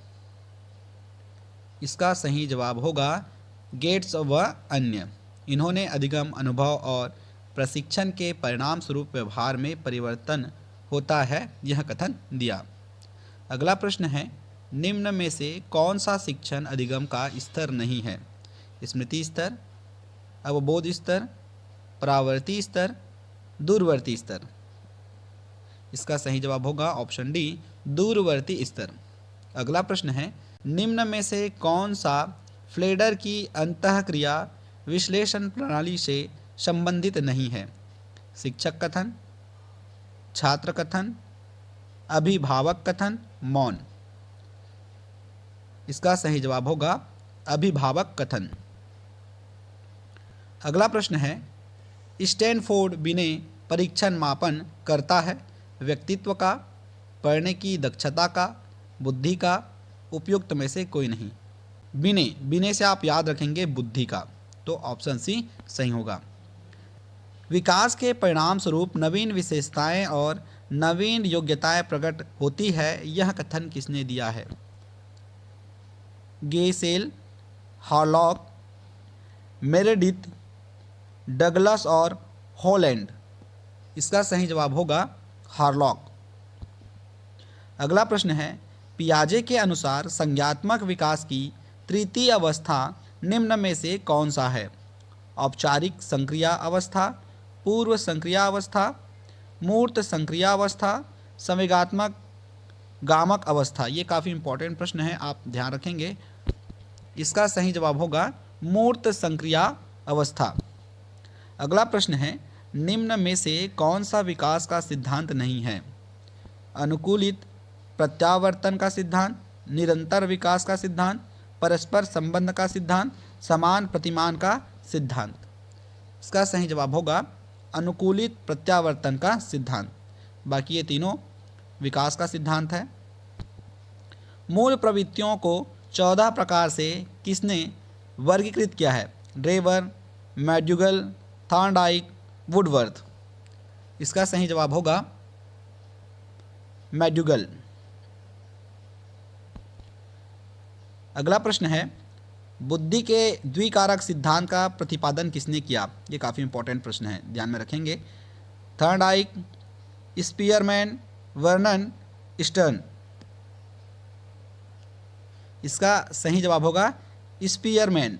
इसका सही जवाब होगा गेट्स व अन्य। इन्होंने अधिगम अनुभव और प्रशिक्षण के परिणाम स्वरूप व्यवहार में परिवर्तन होता है, यह कथन दिया। अगला प्रश्न है, निम्न में से कौन सा शिक्षण अधिगम का स्तर नहीं है? स्मृति स्तर, अवबोध स्तर, परावर्ती स्तर, दूरवर्ती स्तर। इसका सही जवाब होगा ऑप्शन डी, दूरवर्ती स्तर। अगला प्रश्न है, निम्न में से कौन सा फ्लेडर की अंतःक्रिया विश्लेषण प्रणाली से संबंधित नहीं है? शिक्षक कथन, छात्र कथन, अभिभावक कथन, मौन। इसका सही जवाब होगा अभिभावक कथन। अगला प्रश्न है, स्टैनफोर्ड बिने परीक्षण मापन करता है व्यक्तित्व का, पढ़ने की दक्षता का, बुद्धि का, उपयुक्त में से कोई नहीं। बिने से आप याद रखेंगे बुद्धि का, तो ऑप्शन सी सही होगा। विकास के परिणाम स्वरूप नवीन विशेषताएं और नवीन योग्यताएं प्रकट होती है, यह कथन किसने दिया है? गेसेल, हॉलॉक, मेरेडिथ, डगलस और हॉलैंड। इसका सही जवाब होगा हार्लॉक। अगला प्रश्न है, पियाजे के अनुसार संज्ञात्मक विकास की तृतीय अवस्था निम्न में से कौन सा है? औपचारिक संक्रिया अवस्था, पूर्व संक्रिया अवस्था, मूर्त संक्रिया अवस्था, संवेगात्मक गामक अवस्था। ये काफ़ी इंपॉर्टेंट प्रश्न है, आप ध्यान रखेंगे। इसका सही जवाब होगा मूर्त संक्रिया अवस्था। अगला प्रश्न है, निम्न में से कौन सा विकास का सिद्धांत नहीं है? अनुकूलित प्रत्यावर्तन का सिद्धांत, निरंतर विकास का सिद्धांत, परस्पर संबंध का सिद्धांत, समान प्रतिमान का सिद्धांत। इसका सही जवाब होगा अनुकूलित प्रत्यावर्तन का सिद्धांत। बाकी ये तीनों विकास का सिद्धांत है। मूल प्रवृत्तियों को 14 प्रकार से किसने वर्गीकृत किया है? Drever, McDougall, Thorndike, Woodworth. इसका सही जवाब होगा मैड्यूगल। अगला प्रश्न है, बुद्धि के द्विकारक सिद्धांत का प्रतिपादन किसने किया? ये काफ़ी इंपॉर्टेंट प्रश्न है, ध्यान में रखेंगे। Thorndike, Spearman, Vernon, stern. इसका सही जवाब होगा स्पीयरमैन,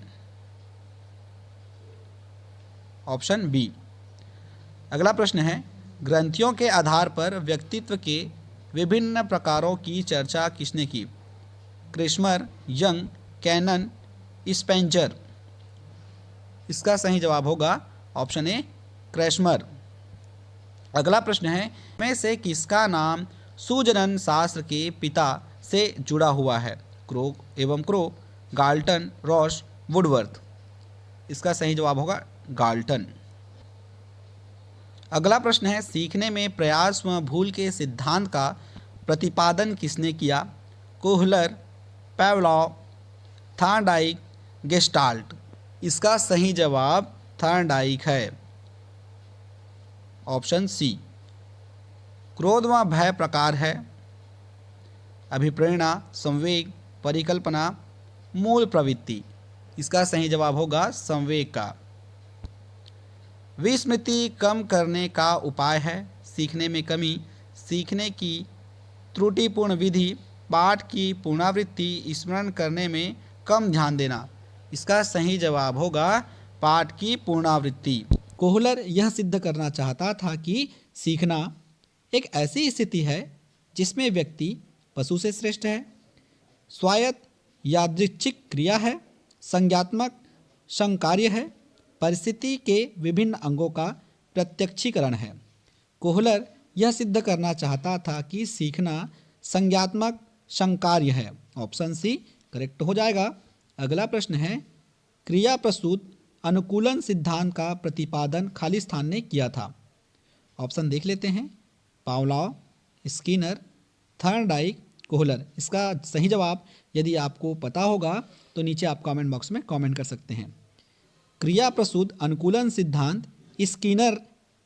ऑप्शन बी। अगला प्रश्न है, ग्रंथियों के आधार पर व्यक्तित्व के विभिन्न प्रकारों की चर्चा किसने की? Kretschmer, Jung, Cannon, Spranger. इसका सही जवाब होगा ऑप्शन ए, क्रेस्मर। अगला प्रश्न है, में से किसका नाम सुजनन शास्त्र के पिता से जुड़ा हुआ है? Crow, Galton, Roche, Woodworth. इसका सही जवाब होगा गाल्टन। अगला प्रश्न है, सीखने में प्रयास व भूल के सिद्धांत का प्रतिपादन किसने किया? Kohler, Pavlov, Thorndike, Gestalt. इसका सही जवाब थॉर्नडाइक है, ऑप्शन सी। क्रोध व भय प्रकार है, अभिप्रेरणा, संवेग, परिकल्पना, मूल प्रवृत्ति। इसका सही जवाब होगा संवेग का। विस्मृति कम करने का उपाय है? सीखने में कमी, सीखने की त्रुटिपूर्ण विधि, पाठ की पुनरावृत्ति, स्मरण करने में कम ध्यान देना। इसका सही जवाब होगा पाठ की पुनरावृत्ति। कोहलर यह सिद्ध करना चाहता था कि सीखना एक ऐसी स्थिति है जिसमें व्यक्ति पशु से श्रेष्ठ है, स्वायत्त यादृच्छिक क्रिया है, संज्ञात्मक संकार्य है, परिस्थिति के विभिन्न अंगों का प्रत्यक्षीकरण है। कोहलर यह सिद्ध करना चाहता था कि सीखना संज्ञात्मक संकार्य है, ऑप्शन सी करेक्ट हो जाएगा। अगला प्रश्न है, क्रिया प्रसूत अनुकूलन सिद्धांत का प्रतिपादन खाली स्थान ने किया था? ऑप्शन देख लेते हैं, पावलॉव, स्किनर, थॉर्नडाइक, कोहलर। इसका सही जवाब यदि आपको पता होगा तो नीचे आप कमेंट बॉक्स में कमेंट कर सकते हैं। क्रिया प्रसूत अनुकूलन सिद्धांत स्किनर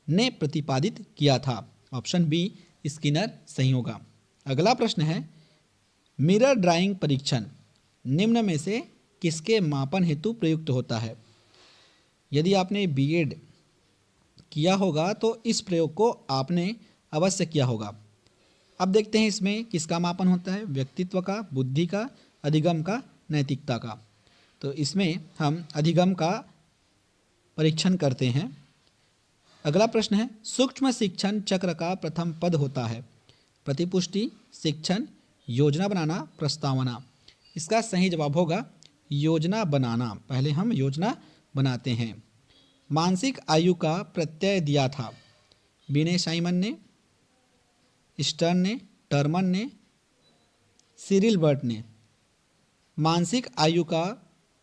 ने प्रतिपादित किया था, ऑप्शन बी स्किनर सही होगा। अगला प्रश्न है, मिरर ड्राइंग परीक्षण निम्न में से किसके मापन हेतु प्रयुक्त होता है? यदि आपने बीएड किया होगा तो इस प्रयोग को आपने अवश्य किया होगा। अब देखते हैं इसमें किसका मापन होता है, व्यक्तित्व का, बुद्धि का, अधिगम का, नैतिकता का। तो इसमें हम अधिगम का परीक्षण करते हैं। अगला प्रश्न है, सूक्ष्म शिक्षण चक्र का प्रथम पद होता है प्रतिपुष्टि, शिक्षण, योजना बनाना, प्रस्तावना। इसका सही जवाब होगा योजना बनाना। पहले हम योजना बनाते हैं। मानसिक आयु का प्रत्यय दिया था विनय साइमन ने, स्टर्न ने, टर्मन ने, सिरिल बर्ट ने। मानसिक आयु का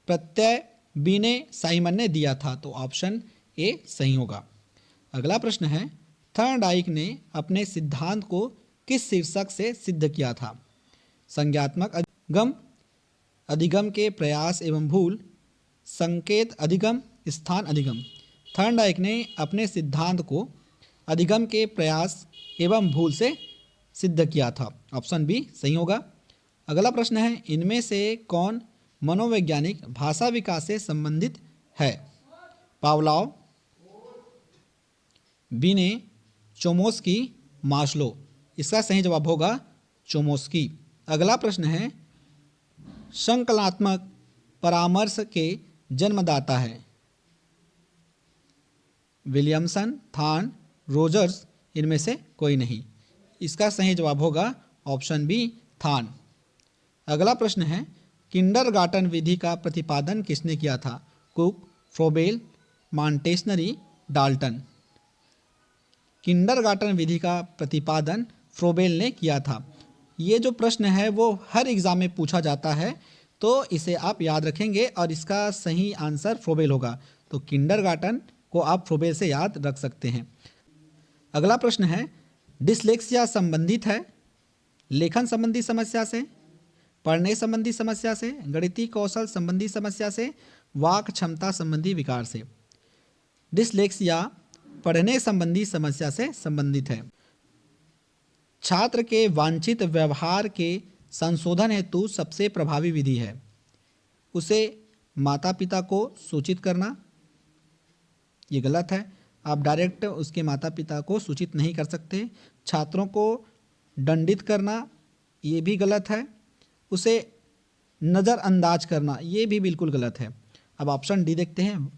प्रत्यय विनय साइमन ने दिया था, तो ऑप्शन ए सही होगा। अगला प्रश्न है, थर्नडाइक ने अपने सिद्धांत को किस शीर्षक से सिद्ध किया था? संज्ञात्मक अधिगम, अधिगम के प्रयास एवं भूल, संकेत अधिगम, स्थान अधिगम। थर्नडाइक ने अपने सिद्धांत को अधिगम के प्रयास एवं भूल से सिद्ध किया था, ऑप्शन बी सही होगा। अगला प्रश्न है, इनमें से कौन मनोवैज्ञानिक भाषा विकास से संबंधित है? पावलोव, बिने, चोमोस्की, मास्लो। इसका सही जवाब होगा चोमोस्की। अगला प्रश्न है, संकलनात्मक परामर्श के जन्मदाता है? विलियमसन, थान, रोजर्स, इनमें से कोई नहीं। इसका सही जवाब होगा ऑप्शन बी थान। अगला प्रश्न है, किंडरगार्टन विधि का प्रतिपादन किसने किया था? Cook, Froebel, Montessori, Dalton. Kindergarten विधि का प्रतिपादन फ्रोबेल ने किया था। ये जो प्रश्न है वो हर एग्जाम में पूछा जाता है, तो इसे आप याद रखेंगे और इसका सही आंसर फ्रोबेल होगा। तो किंडरगार्टन को आप फ्रोबेल से याद रख सकते हैं। अगला प्रश्न है, डिसलेक्सिया संबंधित है लेखन संबंधी समस्या से, पढ़ने संबंधी समस्या से, गणितीय कौशल संबंधी समस्या से, वाक क्षमता संबंधी विकार से। डिसलेक्सिया पढ़ने संबंधी समस्या से संबंधित है। छात्र के वांछित व्यवहार के संशोधन हेतु सबसे प्रभावी विधि है? उसे माता पिता को सूचित करना, ये गलत है। आप डायरेक्ट उसके माता पिता को सूचित नहीं कर सकते। छात्रों को दंडित करना, ये भी गलत है। उसे नज़रअंदाज करना, ये भी बिल्कुल गलत है। अब ऑप्शन डी देखते हैं,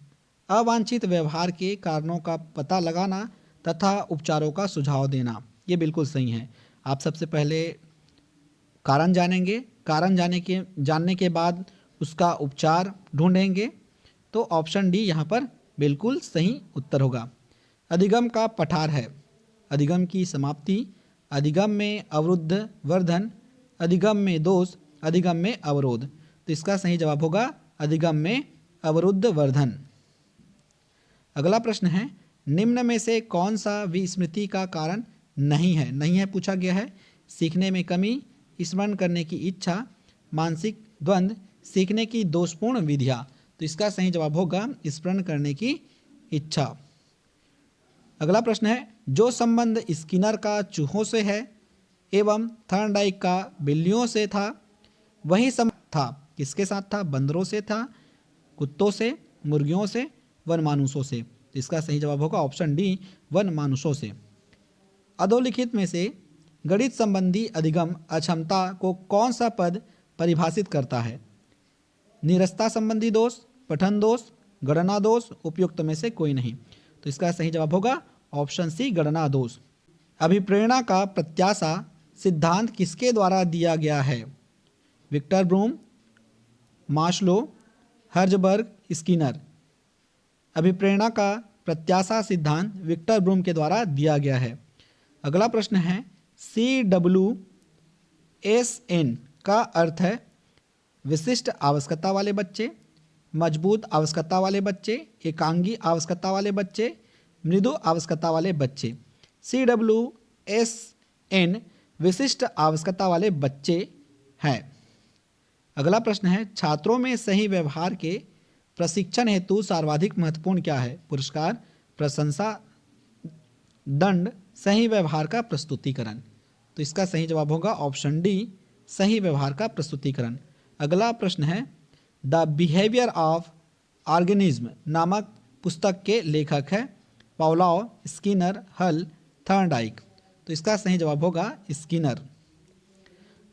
अवांछित व्यवहार के कारणों का पता लगाना तथा उपचारों का सुझाव देना, ये बिल्कुल सही है। आप सबसे पहले कारण जानेंगे, कारण जानने के बाद उसका उपचार ढूंढेंगे, तो ऑप्शन डी यहाँ पर बिल्कुल सही उत्तर होगा। अधिगम का पठार है? अधिगम की समाप्ति, अधिगम में अवरुद्ध वर्धन, अधिगम में दोष, अधिगम में अवरोध। तो इसका सही जवाब होगा अधिगम में अवरुद्ध वर्धन। अगला प्रश्न है, निम्न में से कौन सा विस्मृति का कारण नहीं है? नहीं है पूछा गया है। सीखने में कमी, स्मरण करने की इच्छा, मानसिक द्वंद्व, सीखने की दोषपूर्ण विधियाँ। तो इसका सही जवाब होगा स्मरण करने की इच्छा। अगला प्रश्न है, जो संबंध स्किनर का चूहों से है एवं थर्नडाइक का बिल्लियों से था, वही संबंध था किसके साथ था? बंदरों से था, कुत्तों से, मुर्गियों से, वनमानुषों से। तो इसका सही जवाब होगा ऑप्शन डी वनमानुषों से। अधोलिखित में से गणित संबंधी अधिगम अक्षमता को कौन सा पद परिभाषित करता है? नीरसता संबंधी दोष, पठन दोष, गणना दोष, उपयुक्त में से कोई नहीं। तो इसका सही जवाब होगा ऑप्शन सी गणना दोष। अभिप्रेरणा का प्रत्याशा सिद्धांत किसके द्वारा दिया गया है? Victor Vroom, Maslow, Herzberg, Skinner. अभिप्रेरणा का प्रत्याशा सिद्धांत विक्टर ब्रूम के द्वारा दिया गया है। अगला प्रश्न है, CWSN का अर्थ है विशिष्ट आवश्यकता वाले बच्चे, मजबूत आवश्यकता वाले बच्चे, एकांगी आवश्यकता वाले बच्चे, मृदु आवश्यकता वाले बच्चे। CWSN विशिष्ट आवश्यकता वाले बच्चे हैं। अगला प्रश्न है, छात्रों में सही व्यवहार के प्रशिक्षण हेतु सर्वाधिक महत्वपूर्ण क्या है? पुरस्कार, प्रशंसा, दंड, सही व्यवहार का प्रस्तुतिकरण। तो इसका सही जवाब होगा ऑप्शन डी सही व्यवहार का प्रस्तुतिकरण। अगला प्रश्न है, द बिहेवियर ऑफ ऑर्गेनिज्म नामक पुस्तक के लेखक है पावलोव, स्किनर, हल, थॉर्नडाइक। तो इसका सही जवाब होगा स्किनर।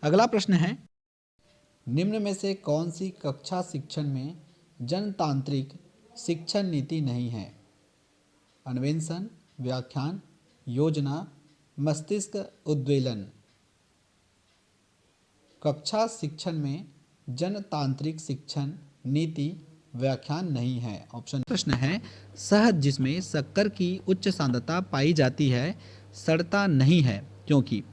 अगला प्रश्न है, निम्न में से कौन सी कक्षा शिक्षण में जनतांत्रिक शिक्षण नीति नहीं है? अन्वेषण, व्याख्यान, योजना, मस्तिष्क उद्वेलन। कक्षा शिक्षण में जनतांत्रिक शिक्षण नीति व्याख्यान नहीं है। ऑप्शन प्रश्न है, शहद जिसमें शक्कर की उच्च सांद्रता पाई जाती है सड़ता नहीं है क्योंकि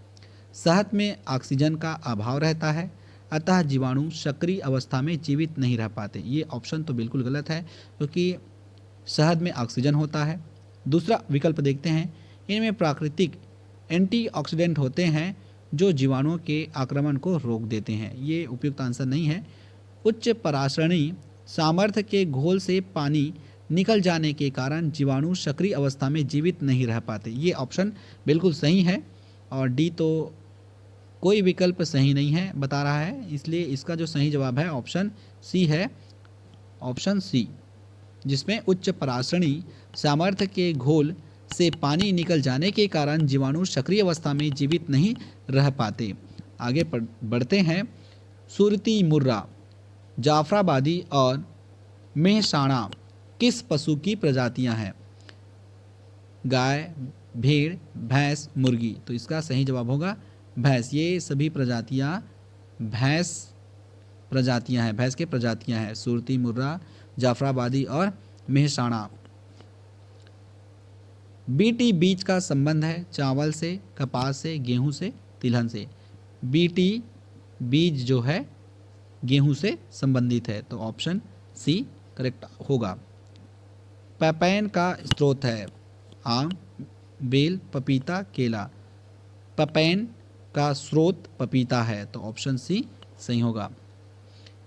शहद में ऑक्सीजन का अभाव रहता है, अतः जीवाणु सक्रिय अवस्था में जीवित नहीं रह पाते। ये ऑप्शन तो बिल्कुल गलत है क्योंकि शहद में ऑक्सीजन होता है। दूसरा विकल्प देखते हैं, इनमें प्राकृतिक एंटीऑक्सीडेंट होते हैं जो जीवाणुओं के आक्रमण को रोक देते हैं। ये उपयुक्त आंसर नहीं है। उच्च परासरणी सामर्थ्य के घोल से पानी निकल जाने के कारण जीवाणु सक्रिय अवस्था में जीवित नहीं रह पाते। ये ऑप्शन बिल्कुल सही है और डी तो कोई विकल्प सही नहीं है बता रहा है, इसलिए इसका जो सही जवाब है ऑप्शन सी है, ऑप्शन सी, जिसमें उच्च परासरणी सामर्थ्य के घोल से पानी निकल जाने के कारण जीवाणु सक्रिय अवस्था में जीवित नहीं रह पाते। आगे बढ़ते हैं। सुरती मुर्रा, जाफराबादी और मेहसाणा किस पशु की प्रजातियां हैं? गाय, भेड़, भैंस, मुर्गी। तो इसका सही जवाब होगा भैंस। ये सभी प्रजातियां भैंस प्रजातियां हैं, भैंस के प्रजातियां हैं, सुरती मुर्रा, जाफराबादी और मेहसाणा। बीटी बीज का संबंध है चावल से, कपास से, गेहूं से, तिलहन से। बीटी बीज जो है गेहूं से संबंधित है, तो ऑप्शन सी करेक्ट होगा। पैपैन का स्रोत है आम, बेल, पपीता, केला। पैपैन का स्रोत पपीता है, तो ऑप्शन सी सही होगा।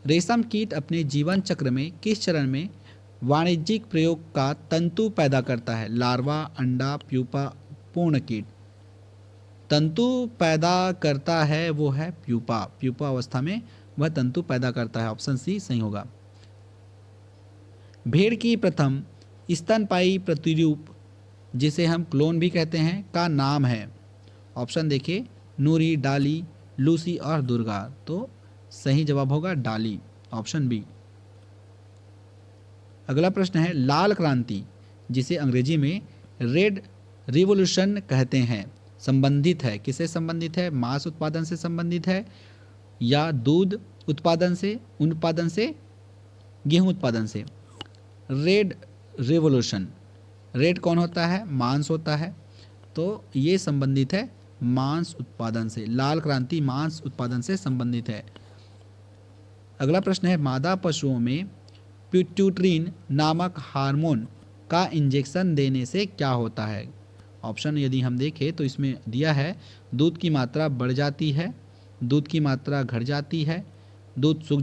रेशम कीट अपने जीवन चक्र में किस चरण में वाणिज्यिक प्रयोग का तंतु पैदा करता है? लार्वा, अंडा, प्यूपा, पूर्ण कीट। तंतु पैदा करता है वो है प्यूपा। प्यूपा अवस्था में वह तंतु पैदा करता है, ऑप्शन सी सही होगा। भेड़ की प्रथम स्तनपायी प्रतिरूप, जिसे हम क्लोन भी कहते हैं, का नाम है? ऑप्शन देखिए, नूरी, डाली, लूसी और दुर्गा। तो सही जवाब होगा डाली, ऑप्शन बी। अगला प्रश्न है, लाल क्रांति जिसे अंग्रेजी में रेड रिवॉल्यूशन कहते हैं संबंधित है, किससे संबंधित है? मांस उत्पादन से संबंधित है या दूध उत्पादन से, ऊन उत्पादन से, गेहूं उत्पादन से? रेड रिवॉल्यूशन, रेड कौन होता है? मांस होता है, तो ये संबंधित है मांस उत्पादन से। लाल क्रांति मांस उत्पादन से संबंधित है। अगला प्रश्न है, मादा पशुओं में पिट्यूटरीन नामक हार्मोन का इंजेक्शन देने से क्या होता है? ऑप्शन यदि हम देखें तो इसमें दिया है, दूध की मात्रा बढ़ जाती है, दूध की मात्रा घट जाती है, दूध सूख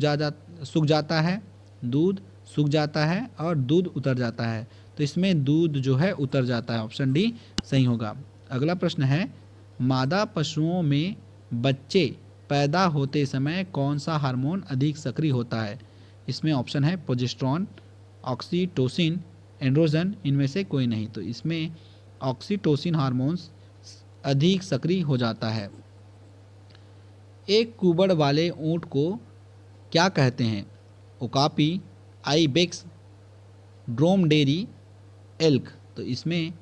जाता है, दूध सूख जाता है और दूध उतर जाता है। तो इसमें दूध जो है उतर जाता है, ऑप्शन डी सही होगा। अगला प्रश्न है, मादा पशुओं में बच्चे पैदा होते समय कौन सा हार्मोन अधिक सक्रिय होता है? इसमें ऑप्शन है प्रोजेस्टेरॉन, ऑक्सीटोसिन, एंड्रोजन, इनमें से कोई नहीं। तो इसमें ऑक्सीटोसिन हार्मोन्स अधिक सक्रिय हो जाता है। एक कुबड़ वाले ऊंट को क्या कहते हैं? Okapi, ibex, ड्रोमडेरी, elk. तो इसमें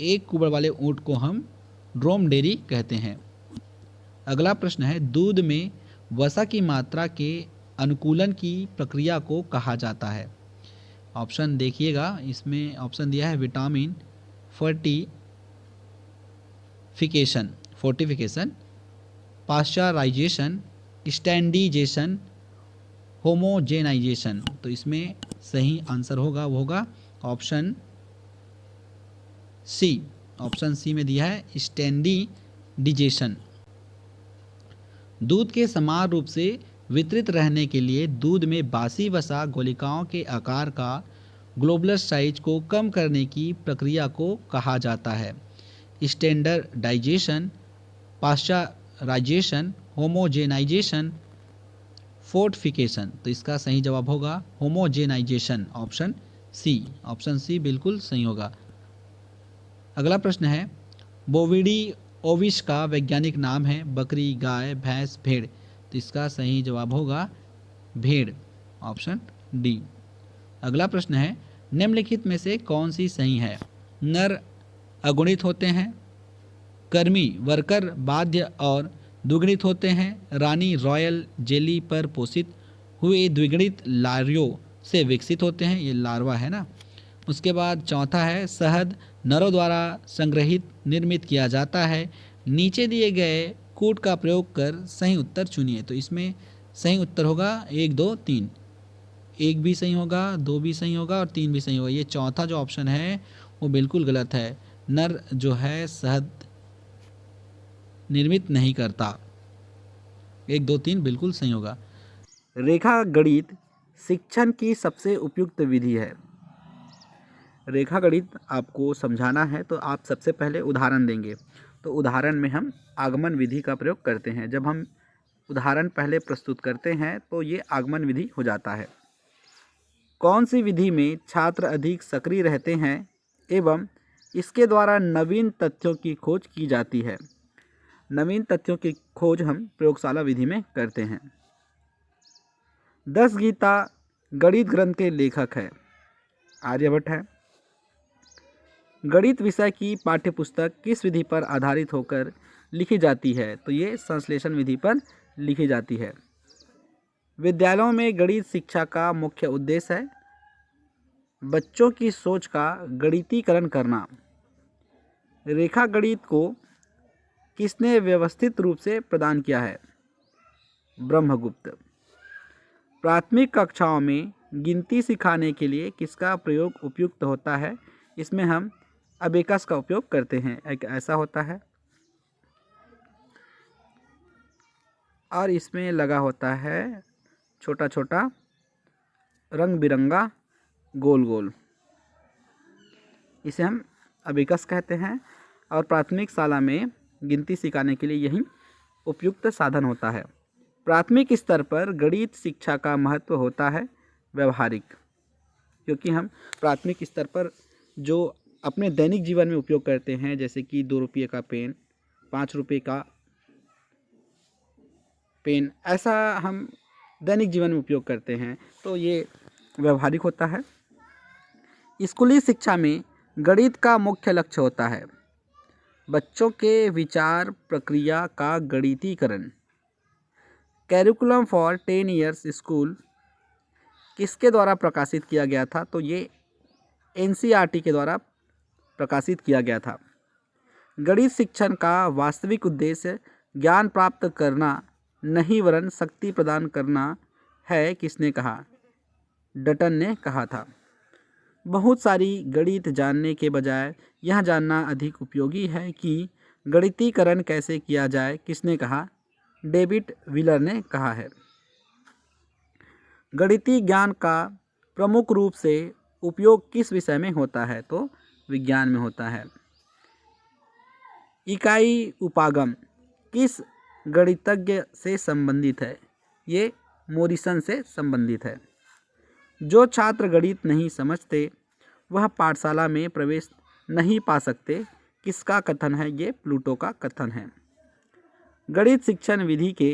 एक कुबड़ वाले ऊंट को हम ड्रोमडेरी कहते हैं। अगला प्रश्न है, दूध में वसा की मात्रा के अनुकूलन की प्रक्रिया को कहा जाता है? ऑप्शन देखिएगा, इसमें ऑप्शन दिया है विटामिन, फोर्टिफिकेशन, पाश्चराइजेशन, स्टैंडिजेशन, होमोजेनाइजेशन। तो इसमें सही आंसर होगा वो होगा ऑप्शन सी। ऑप्शन सी में दिया है स्टैंडिजेशन। दूध के समान रूप से वितरित रहने के लिए दूध में बासी वसा गोलिकाओं के आकार का ग्लोबुलर साइज को कम करने की प्रक्रिया को कहा जाता है? Standardisation, pasteurisation, homogenisation, fortification. तो इसका सही जवाब होगा homogenisation, option C. Option C बिल्कुल सही होगा। अगला प्रश्न है, बोविडी ओविस का वैज्ञानिक नाम है बकरी, गाय, भैंस, भेड़। तो इसका सही जवाब होगा भेड़, ऑप्शन डी। अगला प्रश्न है, निम्नलिखित में से कौन सी सही है? नर अगुणित होते हैं, कर्मी वर्कर बाध्य और द्विगुणित होते हैं, रानी रॉयल जेली पर पोषित हुए द्विगुणित लार्यों से विकसित होते हैं, ये लार्वा है ना। उसके बाद चौथा है, शहद नरों द्वारा संग्रहित निर्मित किया जाता है। नीचे दिए गए कूट का प्रयोग कर सही उत्तर चुनिए। तो इसमें सही उत्तर होगा 1, 2, 3। 1 भी सही होगा, 2 भी सही होगा और 3 भी सही होगा। ये चौथा जो ऑप्शन है वो बिल्कुल गलत है। नर जो है शहद निर्मित नहीं करता। 1, 2, 3 बिल्कुल सही होगा। रेखा गणित शिक्षण की सबसे उपयुक्त विधि है। रेखा गणित आपको समझाना है तो आप सबसे पहले उदाहरण देंगे। तो उदाहरण में हम आगमन विधि का प्रयोग करते हैं। जब हम उदाहरण पहले प्रस्तुत करते हैं तो ये आगमन विधि हो जाता है। कौन सी विधि में छात्र अधिक सक्रिय रहते हैं एवं इसके द्वारा नवीन तथ्यों की खोज की जाती है? नवीन तथ्यों की खोज हम प्रयोगशाला विधि में करते हैं। 10 गीता गणित ग्रंथ के लेखक है, आर्यभट्ट है। गणित विषय की पाठ्यपुस्तक किस विधि पर आधारित होकर लिखी जाती है? तो ये संश्लेषण विधि पर लिखी जाती है। विद्यालयों में गणित शिक्षा का मुख्य उद्देश्य है बच्चों की सोच का गणितीकरण करना। रेखा गणित को किसने व्यवस्थित रूप से प्रदान किया है? ब्रह्मगुप्त। प्राथमिक कक्षाओं में गिनती सिखाने के लिए किसका प्रयोग उपयुक्त होता है? इसमें हम अबेकस का उपयोग करते हैं। एक ऐसा होता है और इसमें लगा होता है छोटा छोटा रंग बिरंगा गोल गोल, इसे हम अबेकस कहते हैं। और प्राथमिक शाला में गिनती सिखाने के लिए यही उपयुक्त साधन होता है। प्राथमिक स्तर पर गणित शिक्षा का महत्व होता है व्यवहारिक, क्योंकि हम प्राथमिक स्तर पर जो अपने दैनिक जीवन में उपयोग करते हैं, जैसे कि 2 रुपये का पेन, 5 रुपये का पेन, ऐसा हम दैनिक जीवन में उपयोग करते हैं, तो ये व्यवहारिक होता है। स्कूली शिक्षा में गणित का मुख्य लक्ष्य होता है बच्चों के विचार प्रक्रिया का गणितीकरण। कैरिकुलम फॉर 10 ईयर्स स्कूल किसके द्वारा प्रकाशित किया गया था? तो ये NCERT के द्वारा प्रकाशित किया गया था। गणित शिक्षण का वास्तविक उद्देश्य ज्ञान प्राप्त करना नहीं वरन शक्ति प्रदान करना है, किसने कहा? डटन ने कहा था। बहुत सारी गणित जानने के बजाय यह जानना अधिक उपयोगी है कि गणितीकरण कैसे किया जाए, किसने कहा? डेविड व्हीलर ने कहा है। गणितीय ज्ञान का प्रमुख रूप से उपयोग किस विषय में होता है? तो विज्ञान में होता है। इकाई उपागम किस गणितज्ञ से संबंधित है? ये मोरिसन से संबंधित है। जो छात्र गणित नहीं समझते वह पाठशाला में प्रवेश नहीं पा सकते, किसका कथन है? ये प्लूटो का कथन है। गणित शिक्षण विधि के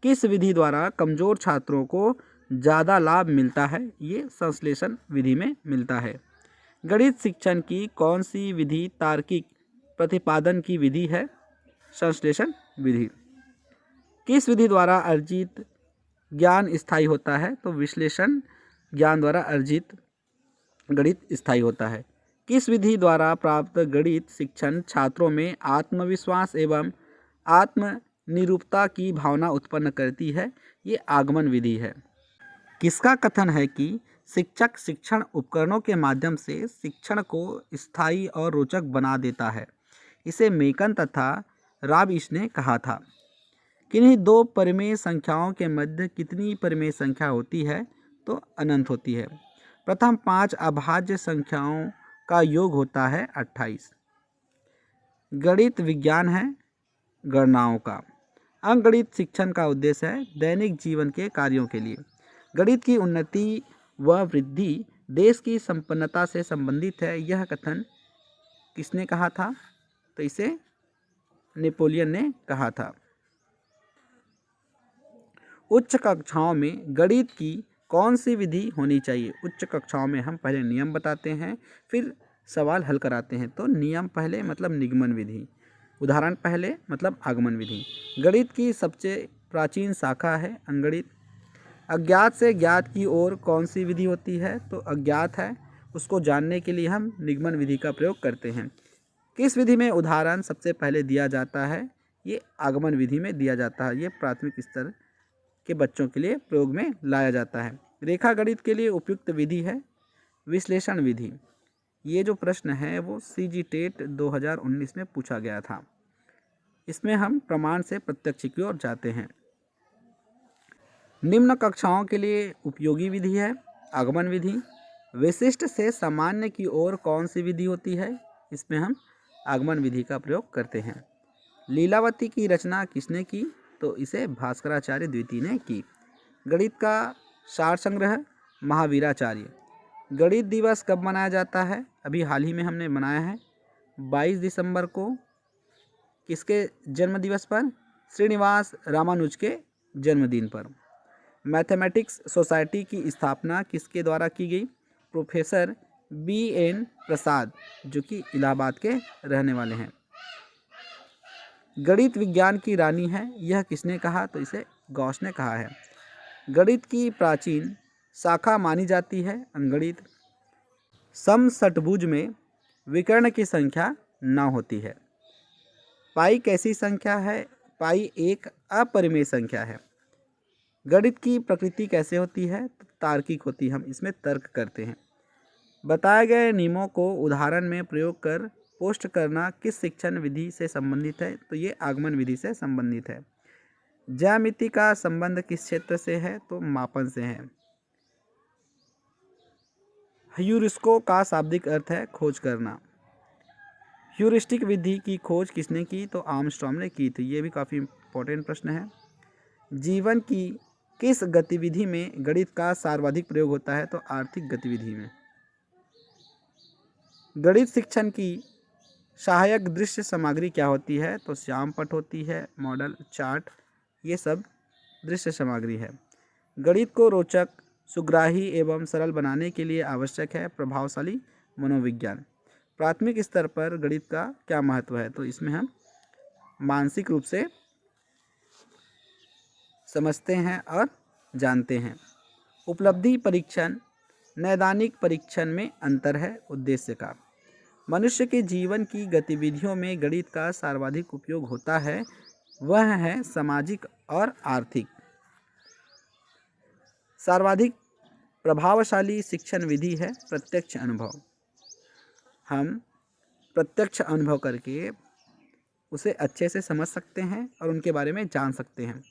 किस विधि द्वारा कमजोर छात्रों को ज़्यादा लाभ मिलता है? ये संश्लेषण विधि में मिलता है। गणित शिक्षण की कौन सी विधि तार्किक प्रतिपादन की विधि है? संश्लेषण विधि। किस विधि द्वारा अर्जित ज्ञान स्थायी होता है? तो विश्लेषण ज्ञान द्वारा अर्जित गणित स्थायी होता है। किस विधि द्वारा प्राप्त गणित शिक्षण छात्रों में आत्मविश्वास एवं आत्मनिरूपता की भावना उत्पन्न करती है? ये आगमन विधि है। किसका कथन है कि शिक्षक शिक्षण उपकरणों के माध्यम से शिक्षण को स्थायी और रोचक बना देता है? इसे मेकन तथा राबिश ने कहा था। किन्हीं 2 परिमेय संख्याओं के मध्य कितनी परिमेय संख्या होती है? तो अनंत होती है। प्रथम 5 अभाज्य संख्याओं का योग होता है 28। गणित विज्ञान है गणनाओं का। अंकगणित शिक्षण का उद्देश्य है दैनिक जीवन के कार्यों के लिए। गणित की उन्नति व वृद्धि देश की संपन्नता से संबंधित है। यह कथन किसने कहा था? तो इसे नेपोलियन ने कहा था। उच्च कक्षाओं में गणित की कौन सी विधि होनी चाहिए? उच्च कक्षाओं में हम पहले नियम बताते हैं, फिर सवाल हल कराते हैं। तो नियम पहले मतलब निगमन विधि, उदाहरण पहले मतलब आगमन विधि। गणित की सबसे प्राचीन शाखा है अंगणित। अज्ञात से ज्ञात की ओर कौन सी विधि होती है? तो अज्ञात है, उसको जानने के लिए हम निगमन विधि का प्रयोग करते हैं। किस विधि में उदाहरण सबसे पहले दिया जाता है? ये आगमन विधि में दिया जाता है। ये प्राथमिक स्तर के बच्चों के लिए प्रयोग में लाया जाता है। रेखा गणित के लिए उपयुक्त विधि है विश्लेषण विधि। ये जो प्रश्न है वो CGTET 2019 में पूछा गया था। इसमें हम प्रमाण से प्रत्यक्ष की ओर जाते हैं। निम्न कक्षाओं के लिए उपयोगी विधि है आगमन विधि। विशिष्ट से सामान्य की ओर कौन सी विधि होती है? इसमें हम आगमन विधि का प्रयोग करते हैं। लीलावती की रचना किसने की? तो इसे भास्कराचार्य द्वितीय ने की। गणित का सार संग्रह महावीराचार्य। गणित दिवस कब मनाया जाता है? अभी हाल ही में हमने मनाया है 22 दिसंबर को। किसके जन्म दिवस पर? श्रीनिवास रामानुज के जन्मदिन पर। मैथमेटिक्स सोसाइटी की स्थापना किसके द्वारा की गई? प्रोफेसर BN प्रसाद, जो कि इलाहाबाद के रहने वाले हैं। गणित विज्ञान की रानी है, यह किसने कहा? तो इसे गॉस ने कहा है। गणित की प्राचीन शाखा मानी जाती है अंगणित। समषटभुज में विकर्ण की संख्या 9 होती है। पाई कैसी संख्या है? पाई एक अपरिमेय संख्या है। गणित की प्रकृति कैसे होती है? तो तार्किक होती है, हम इसमें तर्क करते हैं। बताए गए नियमों को उदाहरण में प्रयोग कर पोस्ट करना किस शिक्षण विधि से संबंधित है? तो ये आगमन विधि से संबंधित है। ज्यामिति का संबंध किस क्षेत्र से है? तो मापन से है। ह्यूरिस्को का शाब्दिक अर्थ है खोज करना। ह्यूरिस्टिक विधि की खोज किसने की? तो आर्मस्ट्रॉन्ग ने की थी। ये भी काफ़ी इंपॉर्टेंट प्रश्न है। जीवन की किस गतिविधि में गणित का सर्वाधिक प्रयोग होता है? तो आर्थिक गतिविधि में। गणित शिक्षण की सहायक दृश्य सामग्री क्या होती है? तो श्यामपट्ट होती है, मॉडल, चार्ट, ये सब दृश्य सामग्री है। गणित को रोचक, सुग्राही एवं सरल बनाने के लिए आवश्यक है प्रभावशाली मनोविज्ञान। प्राथमिक स्तर पर गणित का क्या महत्व है? तो इसमें हम मानसिक रूप से समझते हैं और जानते हैं। उपलब्धि परीक्षण नैदानिक परीक्षण में अंतर है उद्देश्य का। मनुष्य के जीवन की गतिविधियों में गणित का सर्वाधिक उपयोग होता है, वह है सामाजिक और आर्थिक। सर्वाधिक प्रभावशाली शिक्षण विधि है प्रत्यक्ष अनुभव। हम प्रत्यक्ष अनुभव करके उसे अच्छे से समझ सकते हैं और उनके बारे में जान सकते हैं।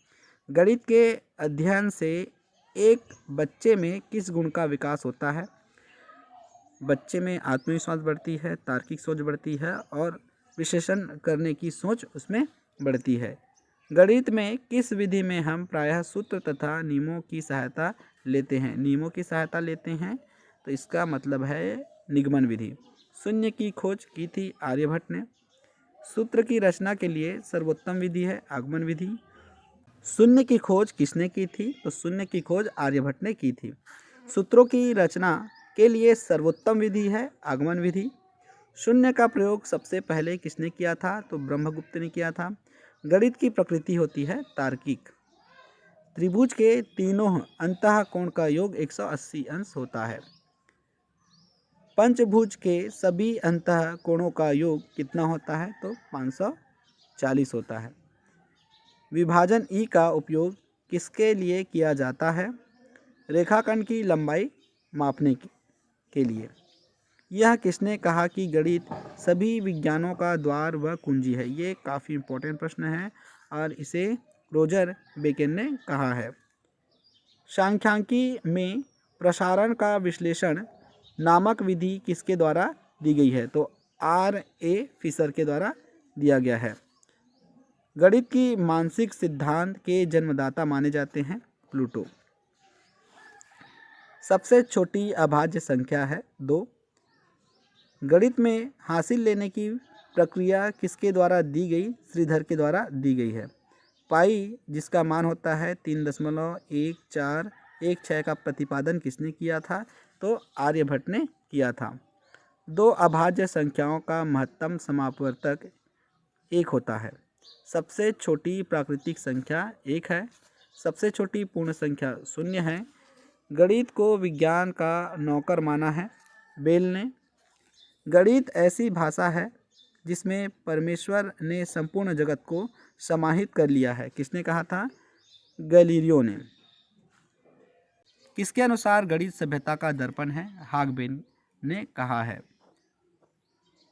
गणित के अध्ययन से एक बच्चे में किस गुण का विकास होता है? बच्चे में आत्मविश्वास बढ़ती है, तार्किक सोच बढ़ती है और विश्लेषण करने की सोच उसमें बढ़ती है। गणित में किस विधि में हम प्रायः सूत्र तथा नियमों की सहायता लेते हैं? नियमों की सहायता लेते हैं, तो इसका मतलब है निगमन विधि। शून्य की खोज की थी आर्यभट्ट ने। सूत्र की रचना के लिए सर्वोत्तम विधि है आगमन विधि। शून्य की खोज किसने की थी? तो शून्य की खोज आर्यभट्ट ने की थी। सूत्रों की रचना के लिए सर्वोत्तम विधि है आगमन विधि। शून्य का प्रयोग सबसे पहले किसने किया था? तो ब्रह्मगुप्त ने किया था। गणित की प्रकृति होती है तार्किक। त्रिभुज के तीनों अंतः कोण का योग 180 अंश होता है। पंचभुज के सभी अंतः कोणों का योग कितना होता है? तो 540 होता है। विभाजन ई का उपयोग किसके लिए किया जाता है? रेखाखंड की लंबाई मापने के लिए। यह किसने कहा कि गणित सभी विज्ञानों का द्वार व कुंजी है? ये काफ़ी इंपॉर्टेंट प्रश्न है और इसे रोजर बेकन ने कहा है। सांख्यिकी में प्रसारण का विश्लेषण नामक विधि किसके द्वारा दी गई है? तो R.A. फिशर के द्वारा दिया गया है। गणित की मानसिक सिद्धांत के जन्मदाता माने जाते हैं प्लूटो। सबसे छोटी अभाज्य संख्या है 2। गणित में हासिल लेने की प्रक्रिया किसके द्वारा दी गई? श्रीधर के द्वारा दी गई है। पाई जिसका मान होता है 3.1416 का प्रतिपादन किसने किया था? तो आर्यभट्ट ने किया था। दो अभाज्य संख्याओं का महत्तम समापवर्तक एक होता है। सबसे छोटी प्राकृतिक संख्या एक है। सबसे छोटी पूर्ण संख्या शून्य है। गणित को विज्ञान का नौकर माना है बेल ने। गणित ऐसी भाषा है जिसमें परमेश्वर ने संपूर्ण जगत को समाहित कर लिया है। किसने कहा था? गैलीलियो ने। किसके अनुसार गणित सभ्यता का दर्पण है? हागबेन ने कहा है।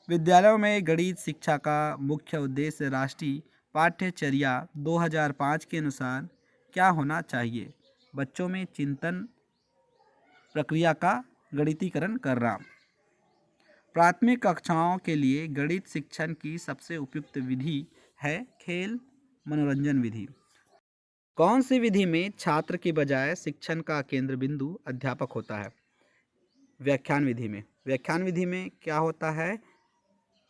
विद्यालयों में गणित शिक्षा का मुख्य उद्देश्य राष्ट्रीय पाठ्यचर्या 2005 के अनुसार क्या होना चाहिए? बच्चों में चिंतन प्रक्रिया का गणितीकरण करना। प्राथमिक कक्षाओं के लिए गणित शिक्षण की सबसे उपयुक्त विधि है खेल मनोरंजन विधि। कौन सी विधि में छात्र के बजाय शिक्षण का केंद्र बिंदु अध्यापक होता है? व्याख्यान विधि में। व्याख्यान विधि में क्या होता है?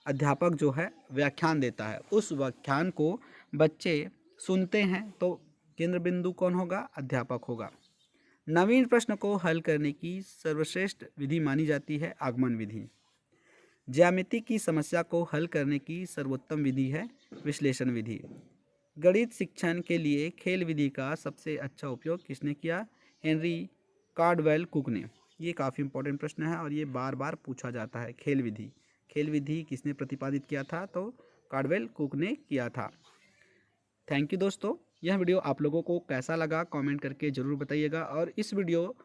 अध्यापक जो है व्याख्यान देता है, उस व्याख्यान को बच्चे सुनते हैं, तो केंद्र बिंदु कौन होगा? अध्यापक होगा। नवीन प्रश्न को हल करने की सर्वश्रेष्ठ विधि मानी जाती है आगमन विधि। ज्यामिति की समस्या को हल करने की सर्वोत्तम विधि है विश्लेषण विधि। गणित शिक्षण के लिए खेल विधि का सबसे अच्छा उपयोग किसने किया? हेनरी कार्डवेल कुक ने। ये काफ़ी इंपॉर्टेंट प्रश्न है और ये बार बार पूछा जाता है। खेल विधि किसने प्रतिपादित किया था? तो कार्डवेल कुक ने किया था। थैंक यू दोस्तों। यह वीडियो आप लोगों को कैसा लगा कमेंट करके ज़रूर बताइएगा और इस वीडियो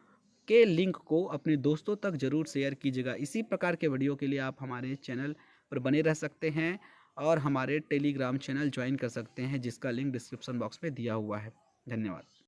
के लिंक को अपने दोस्तों तक ज़रूर शेयर कीजिएगा। इसी प्रकार के वीडियो के लिए आप हमारे चैनल पर बने रह सकते हैं और हमारे टेलीग्राम चैनल ज्वाइन कर सकते हैं जिसका लिंक डिस्क्रिप्शन बॉक्स में दिया हुआ है। धन्यवाद।